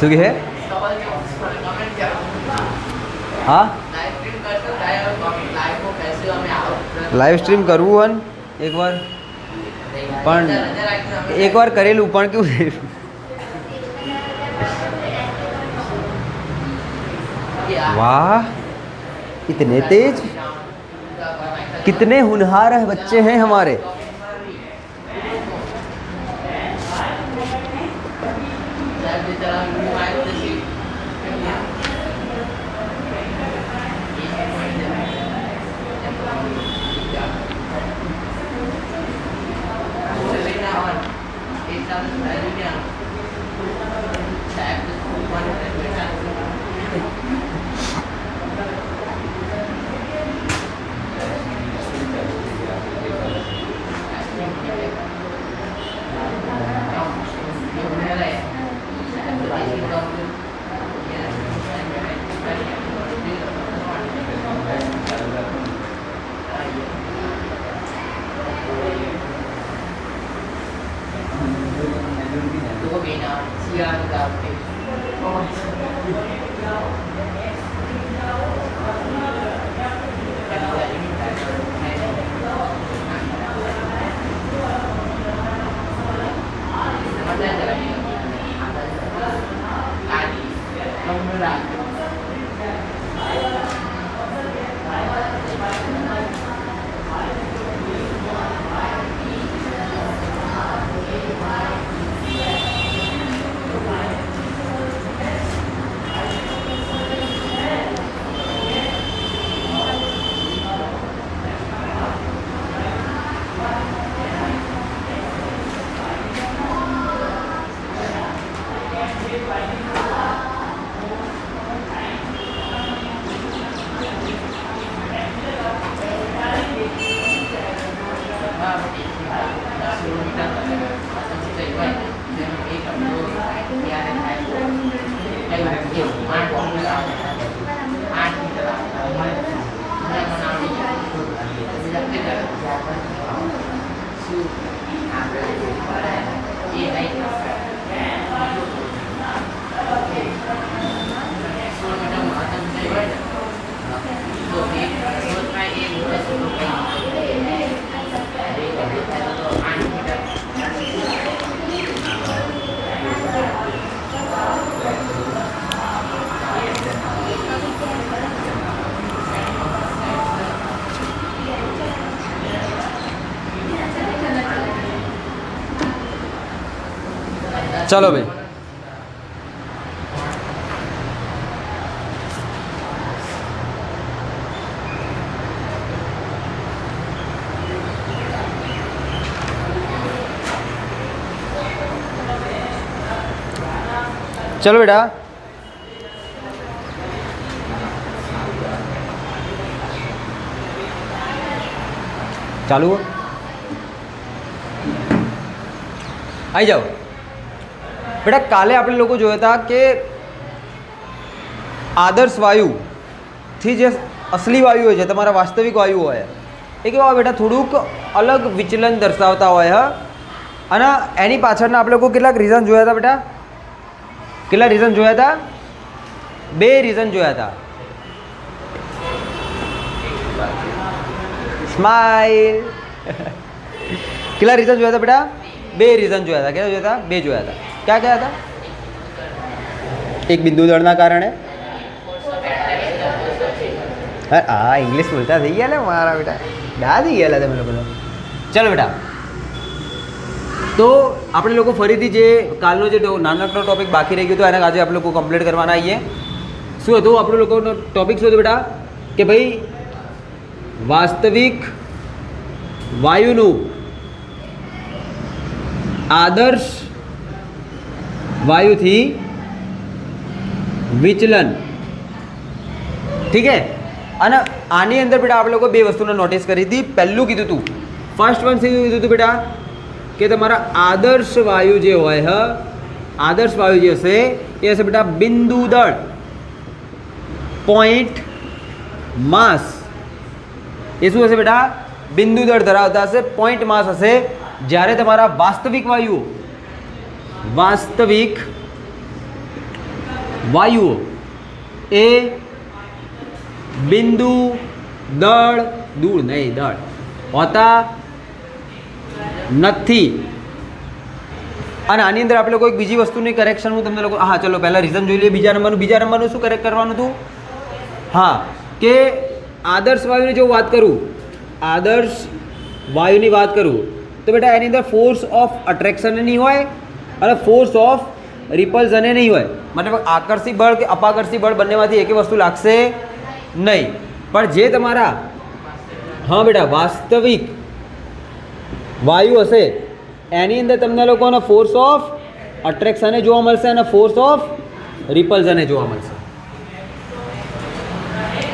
શું કહે? હા, લાઈવ સ્ટ્રીમ કરવું હોય ને એકવાર, પણ એકવાર કરેલું પણ કેવું થયું, वाह इतने तेज, कितने होनहार है बच्चे हैं हमारे। चलो भाई, चलो बेटा, चालू हो, आई जाओ बेटा। काले આપણે લોકો જોયા હતા કે આદર્શ વાયુથી જે અસલી વાયુ હોય છે, તમારા વાસ્તવિક વાયુ હોય એ કેવા બેટા થોડુંક અલગ વિચલન દર્શાવતા હોય હ, અને એની પાછળના આપણે લોકો કેટલાક રીઝન જોયા હતા બેટા? કેટલા રીઝન જોયા હતા? 2 રીઝન જોયા હતા। સ્માઈલ કેટલા રીઝન જોયા હતા બેટા? 2 રીઝન જોયા હતા। કેટલા જોયા હતા? 2 જોયા હતા। क्या क्या था? एक बिंदु दड़ना कारण है। हाँ इंग्लिश बोलता थी गया मारा बेटा, याद ही गया था मेरे को। चलो बेटा, तो આપણે લોકો ફરીથી જે કાલનો જે નાનકડો ટોપિક બાકી રહી ગયો હતો એને આજે આપણે લોકો કમ્પ્લીટ કરવાના આવીએ। શું હતું આપણે લોકોનો ટોપિક? શું હતું બેટા? કે ભાઈ વાસ્તવિક વાયુનું આદર્શ वायु थी विचलन, ठीक है। અને આની અંદર બેટા આપણે લોકો 2 વસ્તુને નોટિસ કરી હતી। પહેલું કીધું હતું, ફર્સ્ટ વન શું કીધું હતું બેટા? કે તમારા આદર્શ વાયુ જે હોય હ, આદર્શ વાયુ જે હશે એ હશે બેટા બિંદુ દળ, પોઈન્ટ માસ। એ શું હશે બેટા? બિંદુ દળ ધરાવતા હશે, પોઈન્ટ માસ હશે। જ્યારે તમારા વાસ્તવિક વાયુ, વાસ્તવિક વાયુઓ એ બિંદુ દળ દૂર નહીં દળ હોતા નથી. અને આની અંદર આપણે કોઈ બીજી વસ્તુની કરેક્શન હું તમને લોકો હા ચલો પહેલાં રીઝન જોઈ લઈએ. બીજા નંબરનું શું કરેક્ટ કરવાનું હતું? હા કે આદર્શ વાયુની જો વાત કરું આદર્શ વાયુની વાત કરું તો બેટા એની અંદર ફોર્સ ઓફ અટ્રેક્શન નહીં હોય અને ફોર્સ ઓફ રિપલ્ઝન નહીં હોય. મતલબ આકર્ષી બળ કે અપાકર્ષી બળ બંનેમાંથી એકે વસ્તુ લાગશે નહીં. પણ જે તમારા હા બેટા વાસ્તવિક વાયુ હશે એની અંદર તમને લોકોને ફોર્સ ઓફ અટ્રેક્શને જોવા મળશે અને ફોર્સ ઓફ રિપલ્ઝને જોવા મળશે.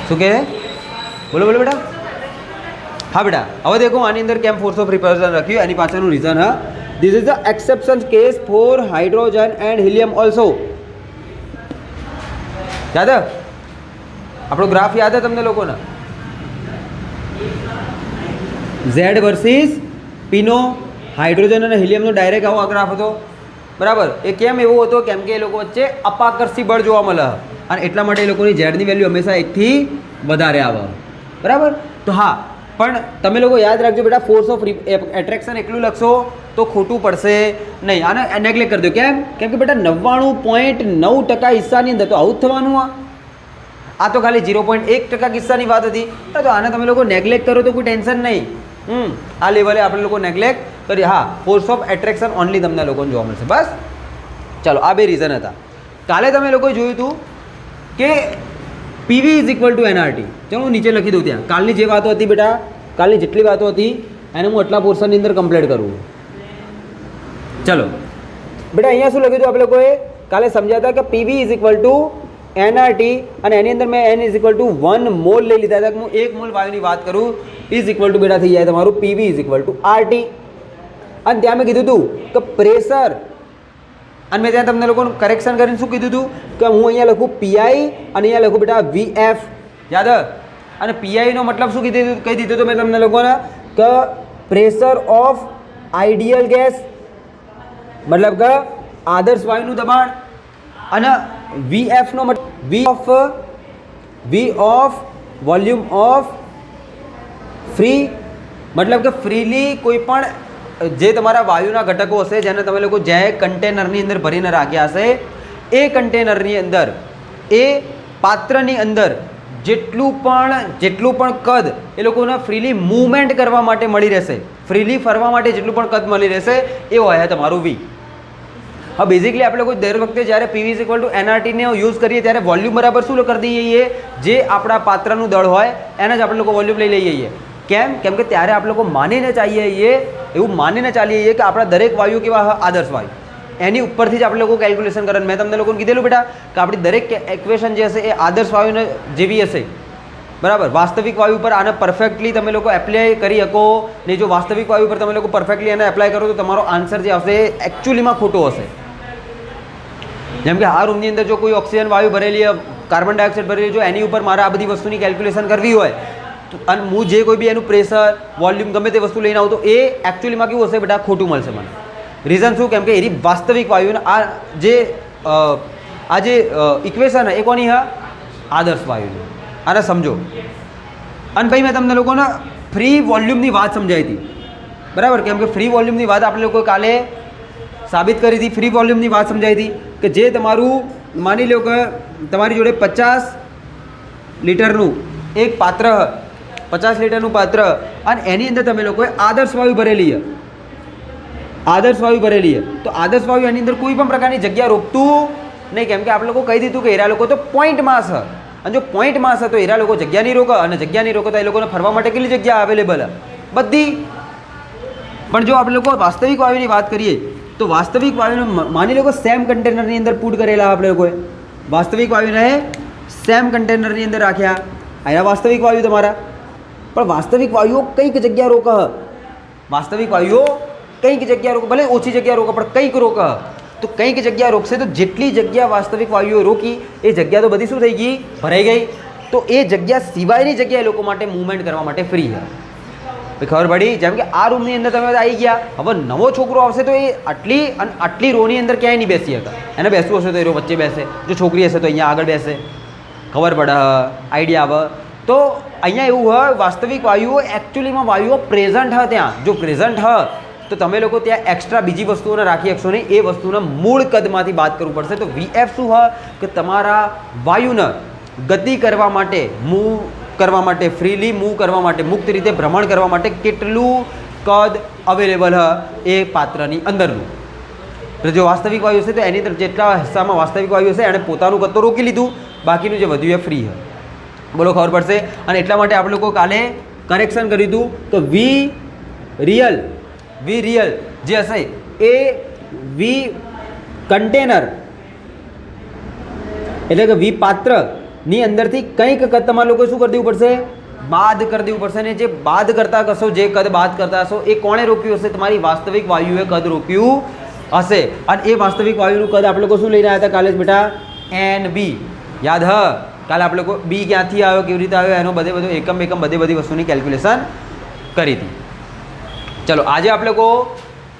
શું કહે બોલો બોલો બેટા. હા બેટા હવે દેખો આની અંદર કેમ ફોર્સ ઓફ રિપલ્ઝન રાખ્યું એની પાછળનું રીઝન. હા this is the exception case for hydrogen and helium also. યાદ આપણો ગ્રાફ યાદ તમને લોકોને ઝેડ વર્સિસ પીનો હાઇડ્રોજન અને હિલિયમનો ડાયરેક્ટ આવો ગ્રાફ હતો બરાબર. એ કેમ એવો હતો? કેમ કે એ લોકો વચ્ચે અપાકર્ષી બળ જોવા મળે અને એટલા માટે એ લોકોની ઝેડની વેલ્યુ હંમેશા 1 થી વધારે આવે બરાબર. તો હા પણ તમે લોકો યાદ રાખજો બેટા ફોર્સ ઓફ એટ્રેક્શન એકલું લખશો તો ખોટું પડશે નહીં. આને નેગ્લેક્ટ કરી દો. કેમ? કેમ કે બેટા 99.9% હિસ્સાની અંદર તો આવું જ થવાનું. આ તો ખાલી 0.1% કિસ્સાની વાત હતી. તો આને તમે લોકો નેગ્લેક્ટ કરો તો કોઈ ટેન્શન નહીં. આ લેવલે આપણે લોકો નેગ્લેક્ટ કરીએ. હા ફોર્સ ઓફ એટ્રેક્શન ઓનલી તમને લોકોને જોવા મળશે બસ. ચાલો આ બે રીઝન હતા. કાલે તમે લોકોએ જોયું હતું કે PV is equal to NRT. ચાલો હું નીચે લખી દઉં ત્યાં. કાલની જે વાતો હતી બેટા કાલની જેટલી વાતો હતી એને હું એટલા પોર્શનની અંદર કમ્પ્લીટ કરું. ચલો બેટા અહીંયા શું લખ્યું હતું આપણે લોકોએ કાલે સમજ્યા હતા કે PV is equal to NRT અને એની અંદર મેં N is equal to 1 mall લઈ લીધા હતા. હું 1 મોલ વાયુની વાત કરું ઇઝ ઇક્વલ ટુ બેટા થઈ જાય તમારું PV is equal to RT. અને ત્યાં મેં કીધું હતું કે પ્રેશર અને મેં ત્યાં તમને લોકોનું કરેક્શન કરીને શું કીધું હતું કે હું અહીંયા લખું PI અને અહીંયા લખું બેટા VF. યાદ અને PI નો મતલબ શું કહી દીધું તો મેં તમને લોકોને કે પ્રેશર ઓફ આઈડિયલ ગેસ મતલબ કે આદર્શ વાયુનું દબાણ અને VF નો મતલબ V of volume of free મતલબ કે ફ્રીલી કોઈ પણ જે તમારા વાયુના ઘટકો હશે જેને તમે લોકો જે કન્ટેનરની અંદર ભરીને રાખ્યા હશે એ કન્ટેનરની અંદર એ પાત્રની અંદર જેટલું પણ કદ એ લોકોને ફ્રીલી મૂવમેન્ટ કરવા માટે મળી રહેશે, ફ્રીલી ફરવા માટે જેટલું પણ કદ મળી રહેશે એ હોય તમારું V. હા બેઝિકલી આપણે લોકો દર વખતે જ્યારે PV is equal to NRT ને યુઝ કરીએ ત્યારે વોલ્યુમ બરાબર શું કરી દઈએ જે આપણા પાત્રનું દળ હોય એને જ આપણે લોકો વોલ્યુમ લઈ લઈએ. કેમ? કેમ કે ત્યારે આપણે લોકો માનીને એવું માનીને ચાલીએ કે આપણા દરેક વાયુ કેવા આદર્શ વાયુ એની ઉપરથી જ આપણે લોકો કેલ્ક્યુલેશન કરવાનું. મેં તમને લોકોને કીધેલું બેટા કે આપણી દરેક ઇક્વેશન જે હશે એ આદર્શ વાયુને જેવી હશે બરાબર. વાસ્તવિક વાયુ પર આને પરફેક્ટલી તમે લોકો એપ્લાય કરી શકો ને જો વાસ્તવિક વાયુ પર તમે લોકો પરફેક્ટલી એને એપ્લાય કરો તો તમારો આન્સર જે આવશે એ એકચ્યુઅલીમાં ખોટો હશે. જેમ કે આ રૂમની અંદર જો કોઈ ઓક્સિજન વાયુ ભરેલી કાર્બન ડાયોક્સાઇડ ભરેલી જો એની ઉપર મારે આ બધી વસ્તુની કેલ્ક્યુલેશન કરવી હોય અને હું જે કોઈ બી એનું પ્રેશર વોલ્યુમ ગમે તે વસ્તુ લઈને આવું તો એ એકચ્યુઅલીમાં કેવું હશે બેટા ખોટું મળશે મને. રીઝન શું? કેમ કે એની વાસ્તવિક વાયુને આ જે ઇક્વેશન એ કોની હા આદર્શ વાયુની. આને સમજો. અને ભાઈ મેં તમને લોકોને ફ્રી વોલ્યુમની વાત સમજાવી હતી બરાબર. કેમ કે ફ્રી વોલ્યુમની વાત આપણે લોકો કાલે સાબિત કરી હતી. ફ્રી વોલ્યુમની વાત સમજાવી હતી કે જે તમારું માની લો કે તમારી જોડે 50 લીટરનું એક પાત્ર 50 લીટરનું પાત્ર અને એની અંદર તમે લોકોએ આદર્શ વાયુ ભરેલી છે તો આદર્શ વાયુ એની અંદર કોઈ પણ પ્રકારની જગ્યા રોકતું નહીં. કેમ કે આપણે લોકો કહી દીધું કે એરા લોકો તો પોઈન્ટ માસ છે અને જો પોઈન્ટ માસ છે તો એરા લોકો જગ્યા નહીં રોકે અને જગ્યા નહીં રોકે તો એ લોકોને ફરવા માટે કેટલી જગ્યા અવેલેબલ બધી. પણ જો આપણે લોકો વાસ્તવિક વાયુની વાત કરીએ તો વાસ્તવિક વાયુને માની લો કે સેમ કન્ટેનરની અંદર પુટ કરેલા આપણે લોકોએ વાસ્તવિક વાયુને સેમ કન્ટેનરની અંદર રાખ્યા. અહીંયા વાસ્તવિક વાયુ તમારા પણ વાસ્તવિક વાયુઓ કંઈક જગ્યા રોકે વાસ્તવિક વાયુઓ કંઈક જગ્યા રોકે ભલે ઓછી જગ્યા રોકે પણ કંઈક રોકે તો કંઈક જગ્યા રોકશે તો જેટલી જગ્યા વાસ્તવિક વાયુઓ રોકી એ જગ્યા તો બધી શું થઈ ગઈ ભરાઈ ગઈ. તો એ જગ્યા સિવાયની જગ્યા એ લોકો માટે મૂવમેન્ટ કરવા માટે ફ્રી છે. ખબર પડી? જેમ કે આ રૂમની અંદર તમે આવી ગયા, હવે નવો છોકરો આવશે તો એ આટલી રોની અંદર ક્યાંય નહીં બેસી શકે. એને બેસવું હશે તો એ રો વચ્ચે બેસે, જો છોકરી હશે તો અહીંયા આગળ બેસે. ખબર પડે? આઈડિયા આવે. તો અહીંયા એવું હોય, વાસ્તવિક વાયુઓ એકચ્યુઅલીમાં વાયુઓ પ્રેઝન્ટ હોય ત્યાં. જો પ્રેઝન્ટ હોય તો તમે લોકો ત્યાં એક્સ્ટ્રા બીજી વસ્તુઓને રાખી શકશો નહીં, એ વસ્તુના મૂળ કદમાંથી બાદ કરવું પડશે. તો વીએફ શું હોય કે તમારા વાયુને ગતિ કરવા માટે, મૂવ કરવા માટે, ફ્રીલી મૂવ કરવા માટે, મુક્ત રીતે ભ્રમણ કરવા માટે કેટલું કદ અવેલેબલ હોય એ પાત્રની અંદરનું. તો જો વાસ્તવિક વાયુ હશે તો એની અંદર જેટલા હિસ્સામાં વાસ્તવિક વાયુ હશે એણે પોતાનું કદ તો રોકી લીધું, બાકીનું જે વધ્યું એ ફ્રી હોય. બોલો ખબર પડશે? અને એટલા માટે આપણે લોકો કાલે કરેક્શન કર્યું હતું. તો વી રિયલ જે હશે એ વી કન્ટેનર એટલે કે વી પાત્રની અંદરથી કંઈક કદ તમારે લોકો શું કરી દેવું પડશે? બાદ કરી દેવું પડશે. ને જે બાદ કરતા કશો, જે કદ બાદ કરતા હશો એ કોણે રોક્યું હશે? તમારી વાસ્તવિક વાયુએ કદ રોક્યું હશે. અને એ વાસ્તવિક વાયુનું કદ આપણે લોકો શું લઈને આવ્યા હતા કાલે જ બેટા? NB. યાદ હ? કાલે આપણે લોકો બી ક્યાંથી આવ્યો, કેવી રીતે આવ્યો, એનો બધું એકમ બધી વસ્તુની કેલ્ક્યુલેશન કરી હતી. ચલો આજે આપણે લોકો,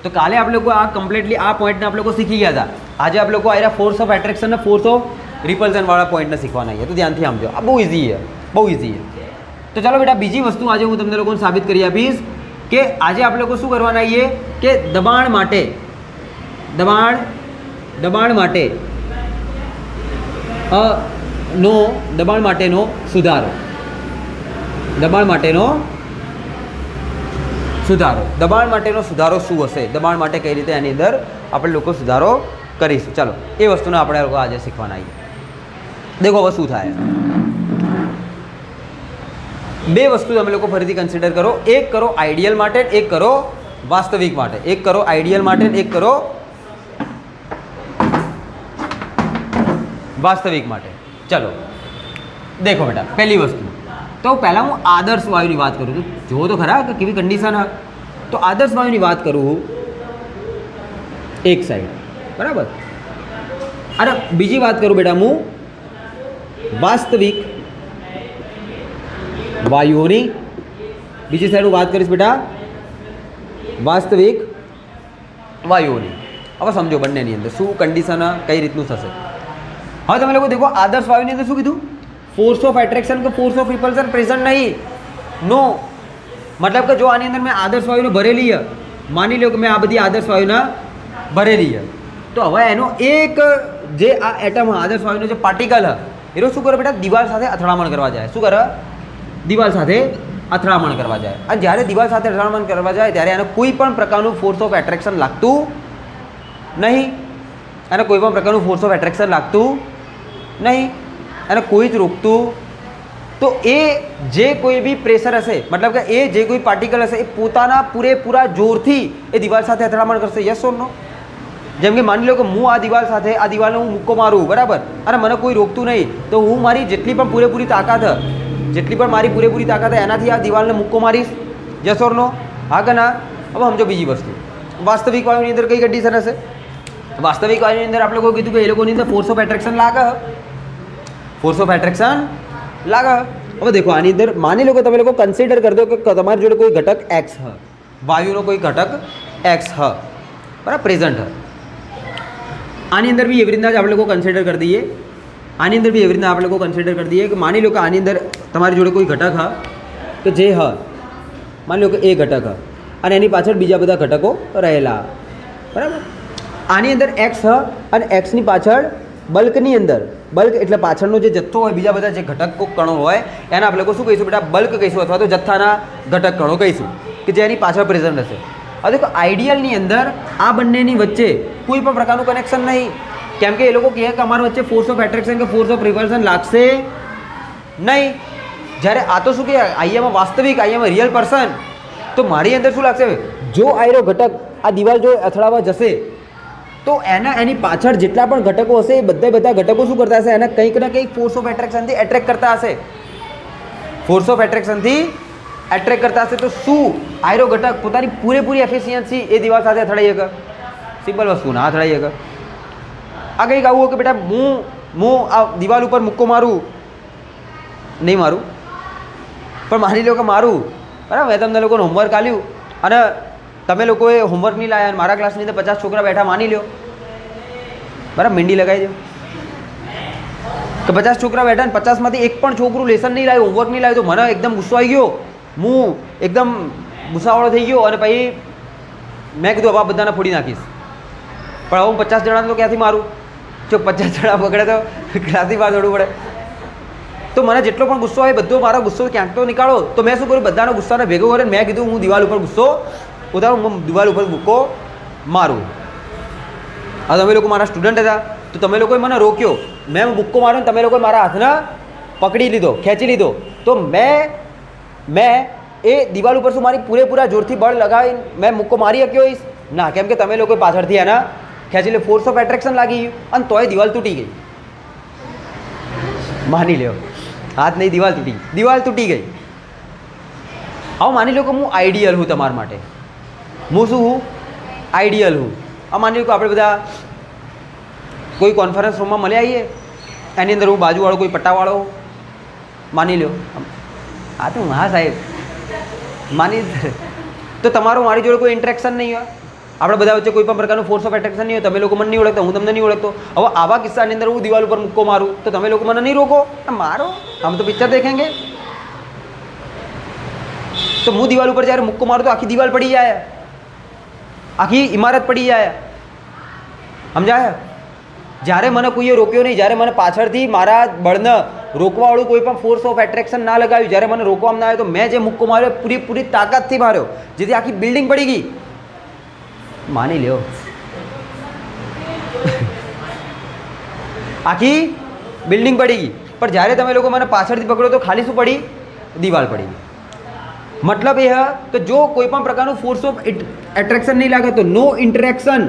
તો કાલે આપણે લોકો આ કમ્પ્લીટલી આ પોઈન્ટને આપણે લોકો શીખી ગયા હતા. આજે આપણે લોકો આ ફોર્સ ઓફ એટ્રેક્શન અને ફોર્સ ઓફ રિપલ્ઝન વાળા પોઈન્ટને શીખવાના છે. તો ધ્યાનથી સમજો, આ બહુ ઇઝી છે, બહુ ઇઝી છે. તો ચાલો બેટા બીજી વસ્તુ આજે હું તમને લોકોને સાબિત કરી આપીશ કે આજે આપણે લોકો શું કરવાના છીએ કે દબાણ માટેનો સુધારો. દબાણ માટેનો સુધારો શું હશે? દબાણ માટે કઈ રીતે એની અંદર આપણે લોકો સુધારો કરીશું. ચાલો એ વસ્તુને આપણે લોકો આજે શીખવાના આવીએ. દેખો હવે શું થાય. બે વસ્તુ તમે લોકો ફરીથી કન્સિડર કરો. એક કરો આઈડિયલ માટે, એક કરો વાસ્તવિક માટે. એક કરો આઈડિયલ માટે, એક કરો વાસ્તવિક માટે. ચલો દેખો બેટા, પહેલી વસ્તુ તો પહેલાં હું આદર્શ વાયુની વાત કરું છું. જુઓ તો ખરા કે કેવી કન્ડિશન હા. તો આદર્શ વાયુની વાત કરું એક સાઈડ, બરાબર. અને બીજી વાત કરું બેટા હું વાસ્તવિક વાયુઓની. બીજી સાઈડ હું વાત કરીશ બેટા વાસ્તવિક વાયુઓની. હવે સમજો બંનેની અંદર શું કન્ડિશન કઈ રીતનું થશે. હવે તમે લોકો દેખો આદર્શ વાયુની અંદર શું કીધું? ફોર્સ ઓફ એટ્રેક્શન કે ફોર્સ ઓફ રિપલ્શન પ્રેઝન્ટ નહીં. નો મતલબ કે જો આની અંદર મેં આદર્શ વાયુને ભરેલી છે, માની લો કે મેં આ બધી આદર્શ વાયુના ભરેલી છે, તો હવે એનો એક જે આ એટમ આદર્શ વાયુનો જે પાર્ટિકલ એ શું કરે બેટા? દિવાલ સાથે અથડામણ કરવા જાય. શું કરે? દિવાલ સાથે અથડામણ કરવા જાય. અને જ્યારે દિવાલ સાથે અથડામણ કરવા જાય ત્યારે એને કોઈ પણ પ્રકારનું ફોર્સ ઓફ એટ્રેક્શન લાગતું નહીં. એને કોઈ પણ પ્રકારનું ફોર્સ ઓફ એટ્રેક્શન લાગતું નહીં. અને કોઈ જ રોકતું. તો એ જે કોઈ બી પ્રેશર હશે, મતલબ કે એ જે કોઈ પાર્ટિકલ હશે એ પોતાના પૂરેપૂરા જોરથી એ દિવાલ સાથે અથડામણ કરશે. યસ ઓર નો? જેમ કે માની લો કે હું આ દિવાલ સાથે આ દિવાલને હું મુક્કો મારું, બરાબર, અને મને કોઈ રોકતું નહીં, તો હું મારી જેટલી પણ પૂરેપૂરી તાકાત એનાથી આ દિવાલને મુક્કો મારીશ. યસ ઓર નો? હા કે ના? હવે સમજો બીજી વસ્તુ, વાસ્તવિક વાયુની અંદર કઈ કન્ડિશન હશે? વાસ્તવિક વાયુની અંદર આપણે કોઈ કીધું કે એ લોકોની અંદર ફોર્સ ઓફ એટ્રેક્શન લાગે. હવે દેખો આની અંદર માની લો કે તમે લોકો કન્સિડર કરી દો કે તમારી જોડે કોઈ ઘટક એક્સ હ, વાયુનો કોઈ ઘટક એક્સ હ, બરાબર, પ્રેઝન્ટ હ. આની અંદર બી એવી રીતના જ આપણે લોકો કન્સિડર કરી દઈએ. કે માની લો કે આની અંદર તમારી જોડે કોઈ ઘટક હ કે જે હ, માની લો કે એ ઘટક હ અને એની પાછળ બીજા બધા ઘટકો રહેલા, બરાબર. આની અંદર એક્સ હ અને એક્સની પાછળ બલ્કની અંદર, બલ્ક એટલે પાછળનો જે જથ્થો હોય, બીજા બધા જે ઘટકો કણો હોય એને આપણે લોકો શું કહીશું બેટા? બલ્ક કહીશું, અથવા તો જથ્થાના ઘટક કણો કહીશું કે જેની પાછળ પ્રેઝન્ટ હશે. હવે દેખો આઈડિયલની અંદર આ બંનેની વચ્ચે કોઈ પણ પ્રકારનું કનેક્શન નહીં. કેમ કે એ લોકો કહે કે અમારા વચ્ચે ફોર્સ ઓફ એટ્રેક્શન કે ફોર્સ ઓફ રિપલ્શન લાગશે નહીં. જ્યારે આ તો શું કહે? આઈએમાં વાસ્તવિક, આઈએમાં રિયલ પર્સન. તો મારી અંદર શું લાગશે? જો આયરો ઘટક આ દિવાલ જો અથડાવા જશે તો એની પાછળ જેટલા પણ ઘટકો હશે એ બધા ઘટકો શું કરતા હશે? એને કંઈક ને કંઈક ફોર્સ ઓફ એટ્રેક્શનથી એટ્રેક્ટ કરતા હશે. તો શું આયરો ઘટક પોતાની પૂરેપૂરી એફિશિયન્સી એ દિવાલ સાથે અથડાઈ શકે? સિમ્પલ વસ્તુ ના અથડાઈ શકે. આ કંઈક આવું કે બેટા હું આ દિવાલ ઉપર મુક્કો મારું, નહીં મારું, પણ માની લો કે મારું, બરાબર. મેં તમને લોકોને હોમવર્ક આપ્યું અને તમે લોકોએ હોમવર્ક નહીં લાવ્યા અને મારા ક્લાસની અંદર 50 છોકરા બેઠા, માની લ્યો બરાબર, મીંડી લગાવી દો કે 50 છોકરા બેઠા ને 50માંથી એક પણ છોકરું લેસન નહીં લાવ્યું, હોમવર્ક નહીં લાવ્યું, તો મને એકદમ ગુસ્સો આવી ગયો, હું એકદમ ગુસ્સાવાળો થઈ ગયો અને પછી મેં કીધું હવે આ બધાને ફોડી નાખીશ. પણ હવે હું 50 જણાને તો ક્યાંથી મારું? જો 50 જણા પકડે તો ક્યાંથી બહાર દોડવું પડે? તો મને જેટલો પણ ગુસ્સો આવે બધો મારો ગુસ્સો ક્યાંક તો નીકાળો. તો મેં શું કર્યું, બધાનો ગુસ્સાને ભેગો કરીને મેં કીધું હું દિવાલ ઉપર ગુસ્સો ઉતારું, હું દિવાલ ઉપર મુક્કો મારું. હવે તમે લોકો મારા સ્ટુડન્ટ હતા તો તમે લોકોએ મને રોક્યો, મેં મુક્કો માર્યો ને તમે લોકોએ મારા હાથને પકડી લીધો, ખેંચી લીધો. તો મેં એ દિવાલ ઉપર શું મારી પૂરેપૂરા જોરથી બળ લગાવીને મેં મુક્કો મારી શક્યો હોઈશ? ના, કેમ કે તમે લોકોએ પાછળથી એના ખેંચી લે, ફોર્સ ઓફ એટ્રેક્શન લાગી ગયું અને તોય દિવાલ તૂટી ગઈ. માની લ્યો, હાથ નહીં, દિવાલ તૂટી ગઈ, દિવાલ તૂટી ગઈ. હવે માની લો કે હું આઈડિયલ હું તમારા માટે, હું શું હું? આઈડિયલ હું. હવે માની લો કે આપણે બધા કોઈ કોન્ફરન્સ રૂમમાં મળી આવીએ, એની અંદર હું બાજુવાળો કોઈ પટ્ટાવાળો માની લો, હા તો હા સાહેબ માની, તો તમારો મારી જોડે કોઈ ઇન્ટરેક્શન નહીં હોય, આપણે બધા વચ્ચે કોઈ પણ પ્રકારનું ફોર્સ ઓફ એટ્રેક્શન નહીં હોય, તમે લોકો મને નહીં ઓળખતા, હું તમને નહીં ઓળખતો. હવે આવા કિસ્સાની અંદર હું દિવાલ ઉપર મુક્કો મારું તો તમે લોકો મને નહીં રોકો, મારો हम तो पिक्चर देखेंगे. तो હું દિવાલ ઉપર જ્યારે મુક્કો મારું તો આખી દિવાલ પડી જાય, આખી ઇમારત પડી જાય, સમજાય? જ્યારે મને કોઈએ રોક્યો નહીં, જ્યારે મને પાછળથી મારા બળને રોકવાવાળું કોઈ પણ ફોર્સ ઓફ એટ્રેક્શન ના લગાવ્યું, જ્યારે મને રોકવામાં ના આવ્યો, તો મેં જે મુક્કો માર્યો પૂરી તાકાતથી માર્યો, જેથી આખી બિલ્ડિંગ પડી ગઈ. માની લ્યો આખી બિલ્ડિંગ પડી ગઈ. પણ જ્યારે તમે લોકો મને પાછળથી પકડો તો ખાલી શું પડી? દિવાલ પડી ગઈ. મતલબ એ કે જો કોઈ પણ પ્રકારનું ફોર્સ ઓફ એટ્રેક્શન નહીં લાગે તો નો ઇન્ટરેક્શન,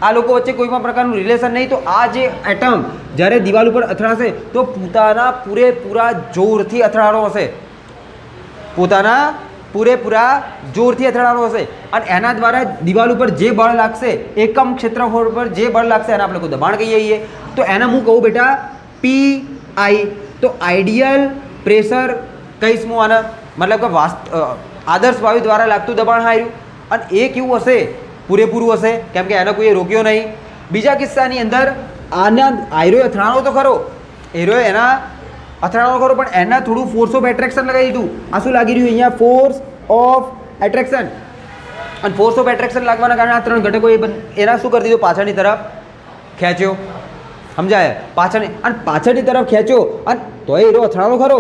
આ લોકો વચ્ચે કોઈ પણ પ્રકારનું રિલેશન નહીં, તો આ જે એટમ જ્યારે દિવાલ ઉપર અથડાશે તો પોતાના પૂરેપૂરા જોરથી અથડાવાનો હશે, પોતાના પૂરેપૂરા જોરથી અથડાવાનો હશે. અને એના દ્વારા દિવાલ ઉપર જે બળ લાગશે, એકમ ક્ષેત્રફળ પર જે બળ લાગશે એને આપણે કોઈ દબાણ કહીએ છીએ. તો એને હું કહું બેટા PI. તો આઈડિયલ પ્રેશર કહીશ હું આને, મતલબ કે આદર્શ વાયુ દ્વારા લાગતું દબાણ હાર્યું. અને એ કેવું હશે? પૂરેપૂરું હશે, કેમ કે એને કોઈએ રોક્યો નહીં. બીજા કિસ્સાની અંદર આના આયરોએ અથડાણો તો ખરો, એરોએ એના અથડાણો ખરો, પણ એના થોડું ફોર્સ ઓફ એટ્રેક્શન લગાવી દીધું. આ શું લાગી રહ્યું અહીંયા? Force of attraction. અને ફોર્સ ઓફ એટ્રેક્શન લાગવાના કારણે આ ત્રણ ઘટકો એના શું કરી દીધું? પાછળની તરફ ખેંચ્યો, સમજાય? પાછળની તરફ ખેંચ્યો અને તોય એરો અથડાણો ખરો,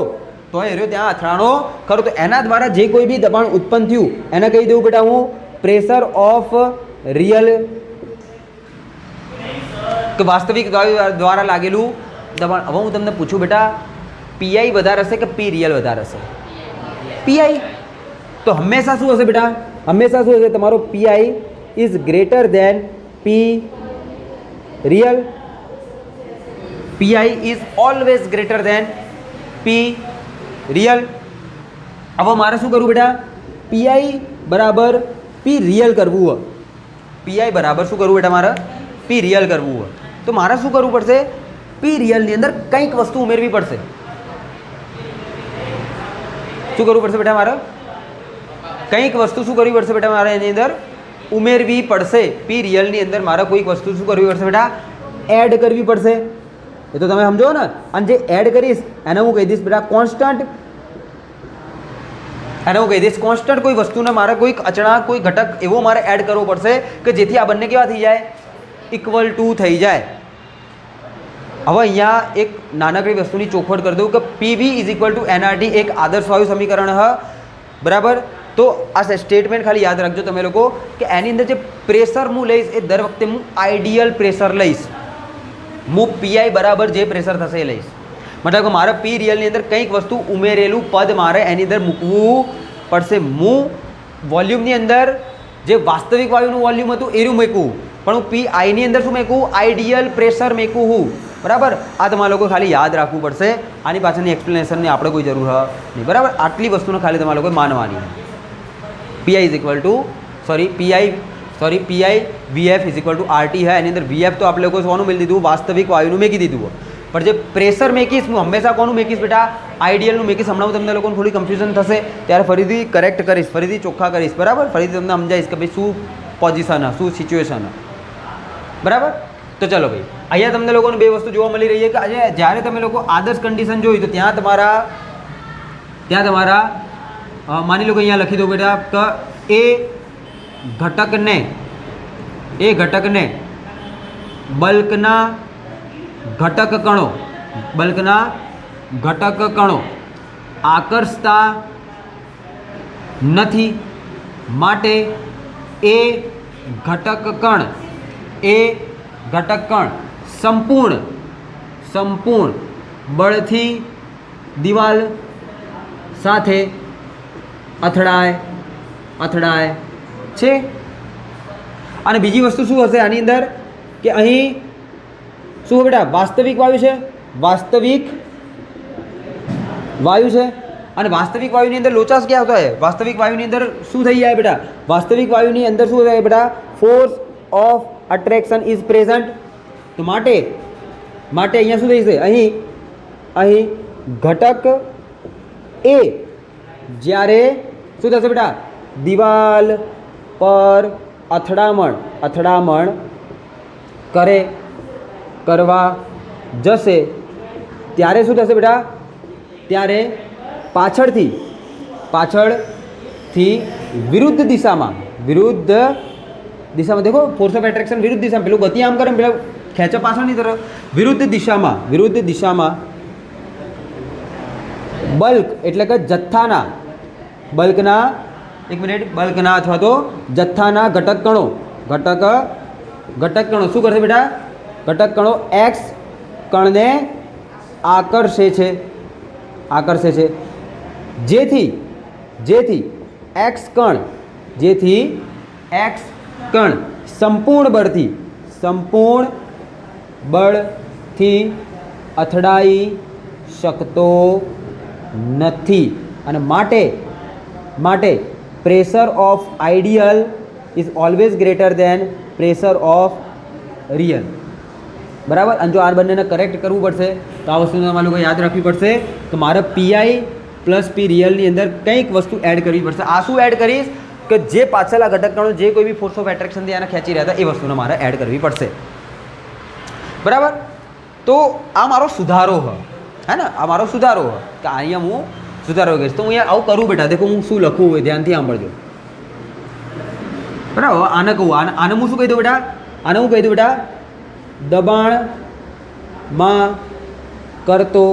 તોય એરો ત્યાં અથડાણો ખરો. તો એના દ્વારા જે કોઈ બી દબાણ ઉત્પન્ન થયું એને કહી દઉં બેટા હું પ્રેશર ઓફ રિયલ, કે વાસ્તવિક દ્વારા લાગેલું દબાણ. હવે હું તમને પૂછું બેટા, PI વધારે હશે કે P રિયલ વધારે હશે? PI. તો હંમેશા શું હશે બેટા? હંમેશા શું હશે? તમારો PI is greater than P real. PI is always greater than P real. હવે મારે શું કરવું બેટા? PI બરાબર P રિયલ કરવું હોય. PI બરાબર શું કરવું બેટા? મારે P રિયલ કરવું હોય તો મારે શું કરવું પડશે? P રિયલની અંદર કંઈક વસ્તુ ઉમેરવી પડશે. શું કરવું પડશે બેટા? મારે કંઈક વસ્તુ શું કરવી પડશે બેટા? મારે એની અંદર ઉમેરવી પડશે. P રિયલની અંદર મારે કોઈક વસ્તુ શું કરવી પડશે બેટા? એડ કરવી પડશે. એ તો તમે સમજો ને. અને જે એડ કરીશ એને હું કહી દઈશ બેટા કોન્સ્ટન્ટ. એને હું કહી દઈશ કોન્સ્ટન્ટ. કોઈ વસ્તુને મારે કોઈક અચળાંક, કોઈ ઘટક એવો મારે એડ કરવો પડશે કે જેથી આ બંને કેવા થઈ જાય? ઇક્વલ ટુ થઈ જાય. હવે અહીંયા એક નાનકડી વસ્તુની ચોખવટ કરી દઉં કે PV is equal to NRT એક આદર્શ વાયુ સમીકરણ હ, બરાબર. તો આ સ્ટેટમેન્ટ ખાલી યાદ રાખજો તમે લોકો કે એની અંદર જે પ્રેશર હું લઈશ એ દર વખતે હું આઈડિયલ પ્રેશર લઈશ. હું PI બરાબર જે પ્રેશર થશે એ લઈશ. મતલબ કે મારે P રિયલની અંદર કંઈક વસ્તુ ઉમેરેલું પદ મારે એની અંદર મૂકવું પડશે. હું વોલ્યુમની અંદર જે વાસ્તવિક વાયુનું વોલ્યુમ હતું એનું મૂકવું, પણ હું PIની અંદર શું મૂકવું? આઈડિયલ પ્રેશર મૂકવું હું, બરાબર. આ તમારે લોકો ખાલી યાદ રાખવું પડશે. આની પાછળની એક્સપ્લેનેશનની આપણે કોઈ જરૂર નહીં, બરાબર. આટલી વસ્તુને ખાલી તમારે લોકો માનવાની. PI is equal two PI VF is equal to RT है. એની અંદર VF તો આપણે લોકો સોનું મેળવી દીધું, વાસ્તવિક વાયુનું મેકી દીધું. પણ જે પ્રેશર મેકીશ હું હંમેશા કોનું મેકીશ બેટા, આઈડિયલનું મેકીશ. હમણાં હું તમને લોકોને થોડી કન્ફ્યુઝન થશે ત્યારે ફરીથી કરેક્ટ કરીશ, ફરીથી ચોખ્ખા કરીશ, બરાબર, ફરીથી તમને સમજાવીશ કે ભાઈ શું પોઝિશન શું સિચ્યુએશન, બરાબર. તો ચલો ભાઈ, અહીંયા તમને લોકોને બે વસ્તુ જોવા મળી રહી છે કે આજે જ્યારે તમે લોકો આદર્શ કન્ડિશન જોઈ તો ત્યાં તમારા માની લો કે અહીંયા લખી દો બેટા કે એ ઘટકને બલ્કના ઘટક કણો આકર્ષતા નથી, માટે એ ઘટક કણ સંપૂર્ણ બળથી દિવાલ સાથે અથડાય છે. અને બીજી વસ્તુ શું હશે આની અંદર કે અહીં શું બેટા વાસ્તવિક વાયુ છે, અને વાસ્તવિક વાયુની અંદર લોચાસ क्या होता है, વાસ્તવિક વાયુની અંદર શું થઈ જાય બેટા, વાસ્તવિક વાયુની અંદર શું થાય બેટા, force of attraction is present. તો માટે અહીંયા શું થઈ છે, અહીં ઘટક એ જ્યારે શું થશે બેટા, દિવાલ પર અથડામણ કરવા જશે ત્યારે શું થશે બેટા, ત્યારે પાછળથી વિરુદ્ધ દિશામાં દેખો ફોર્સ ઓફ એટ્રેક્શન વિરુદ્ધ દિશામાં, પેલું ગતિ આમ કરે પેલા ખેંચો પાછળની તરફ, વિરુદ્ધ દિશામાં બલ્ક એટલે કે બલ્કના અથવા તો જથ્થાના ઘટક કણો શું કરશે બેટા, ઘટક કણો એક્સ કણને આકર્ષે છે, જેથી એક્સ કણ સંપૂર્ણ બળથી અથડાઈ શકતો નથી, અને માટે pressure of ideal is always greater than pressure of real, બરાબર. અને જો આ બંનેને કરેક્ટ કરવું પડશે તો આ વસ્તુને તમારે લોકો યાદ રાખવી પડશે કે મારે પીઆઈ પ્લસ પી રિયલની અંદર કંઈક વસ્તુ એડ કરવી પડશે. આ શું એડ કરીશ કે જે પાછળના ઘટક કણો જે કોઈ બી ફોર્સ ઓફ એટ્રેક્શનથી આને ખેંચી રહ્યા હતા એ વસ્તુને મારે એડ કરવી પડશે, બરાબર. તો આ મારો સુધારો હે ને, આ મારો સુધારો કે અહીંયા હું સુધારો કરીશ. તો હું અહીંયા આવું કરું બેટા, દેખો હું શું લખું હોય ધ્યાનથી સાંભળજો, બરાબર. આને હું શું કહી દઉં બેટા, દબાણમાં કરતો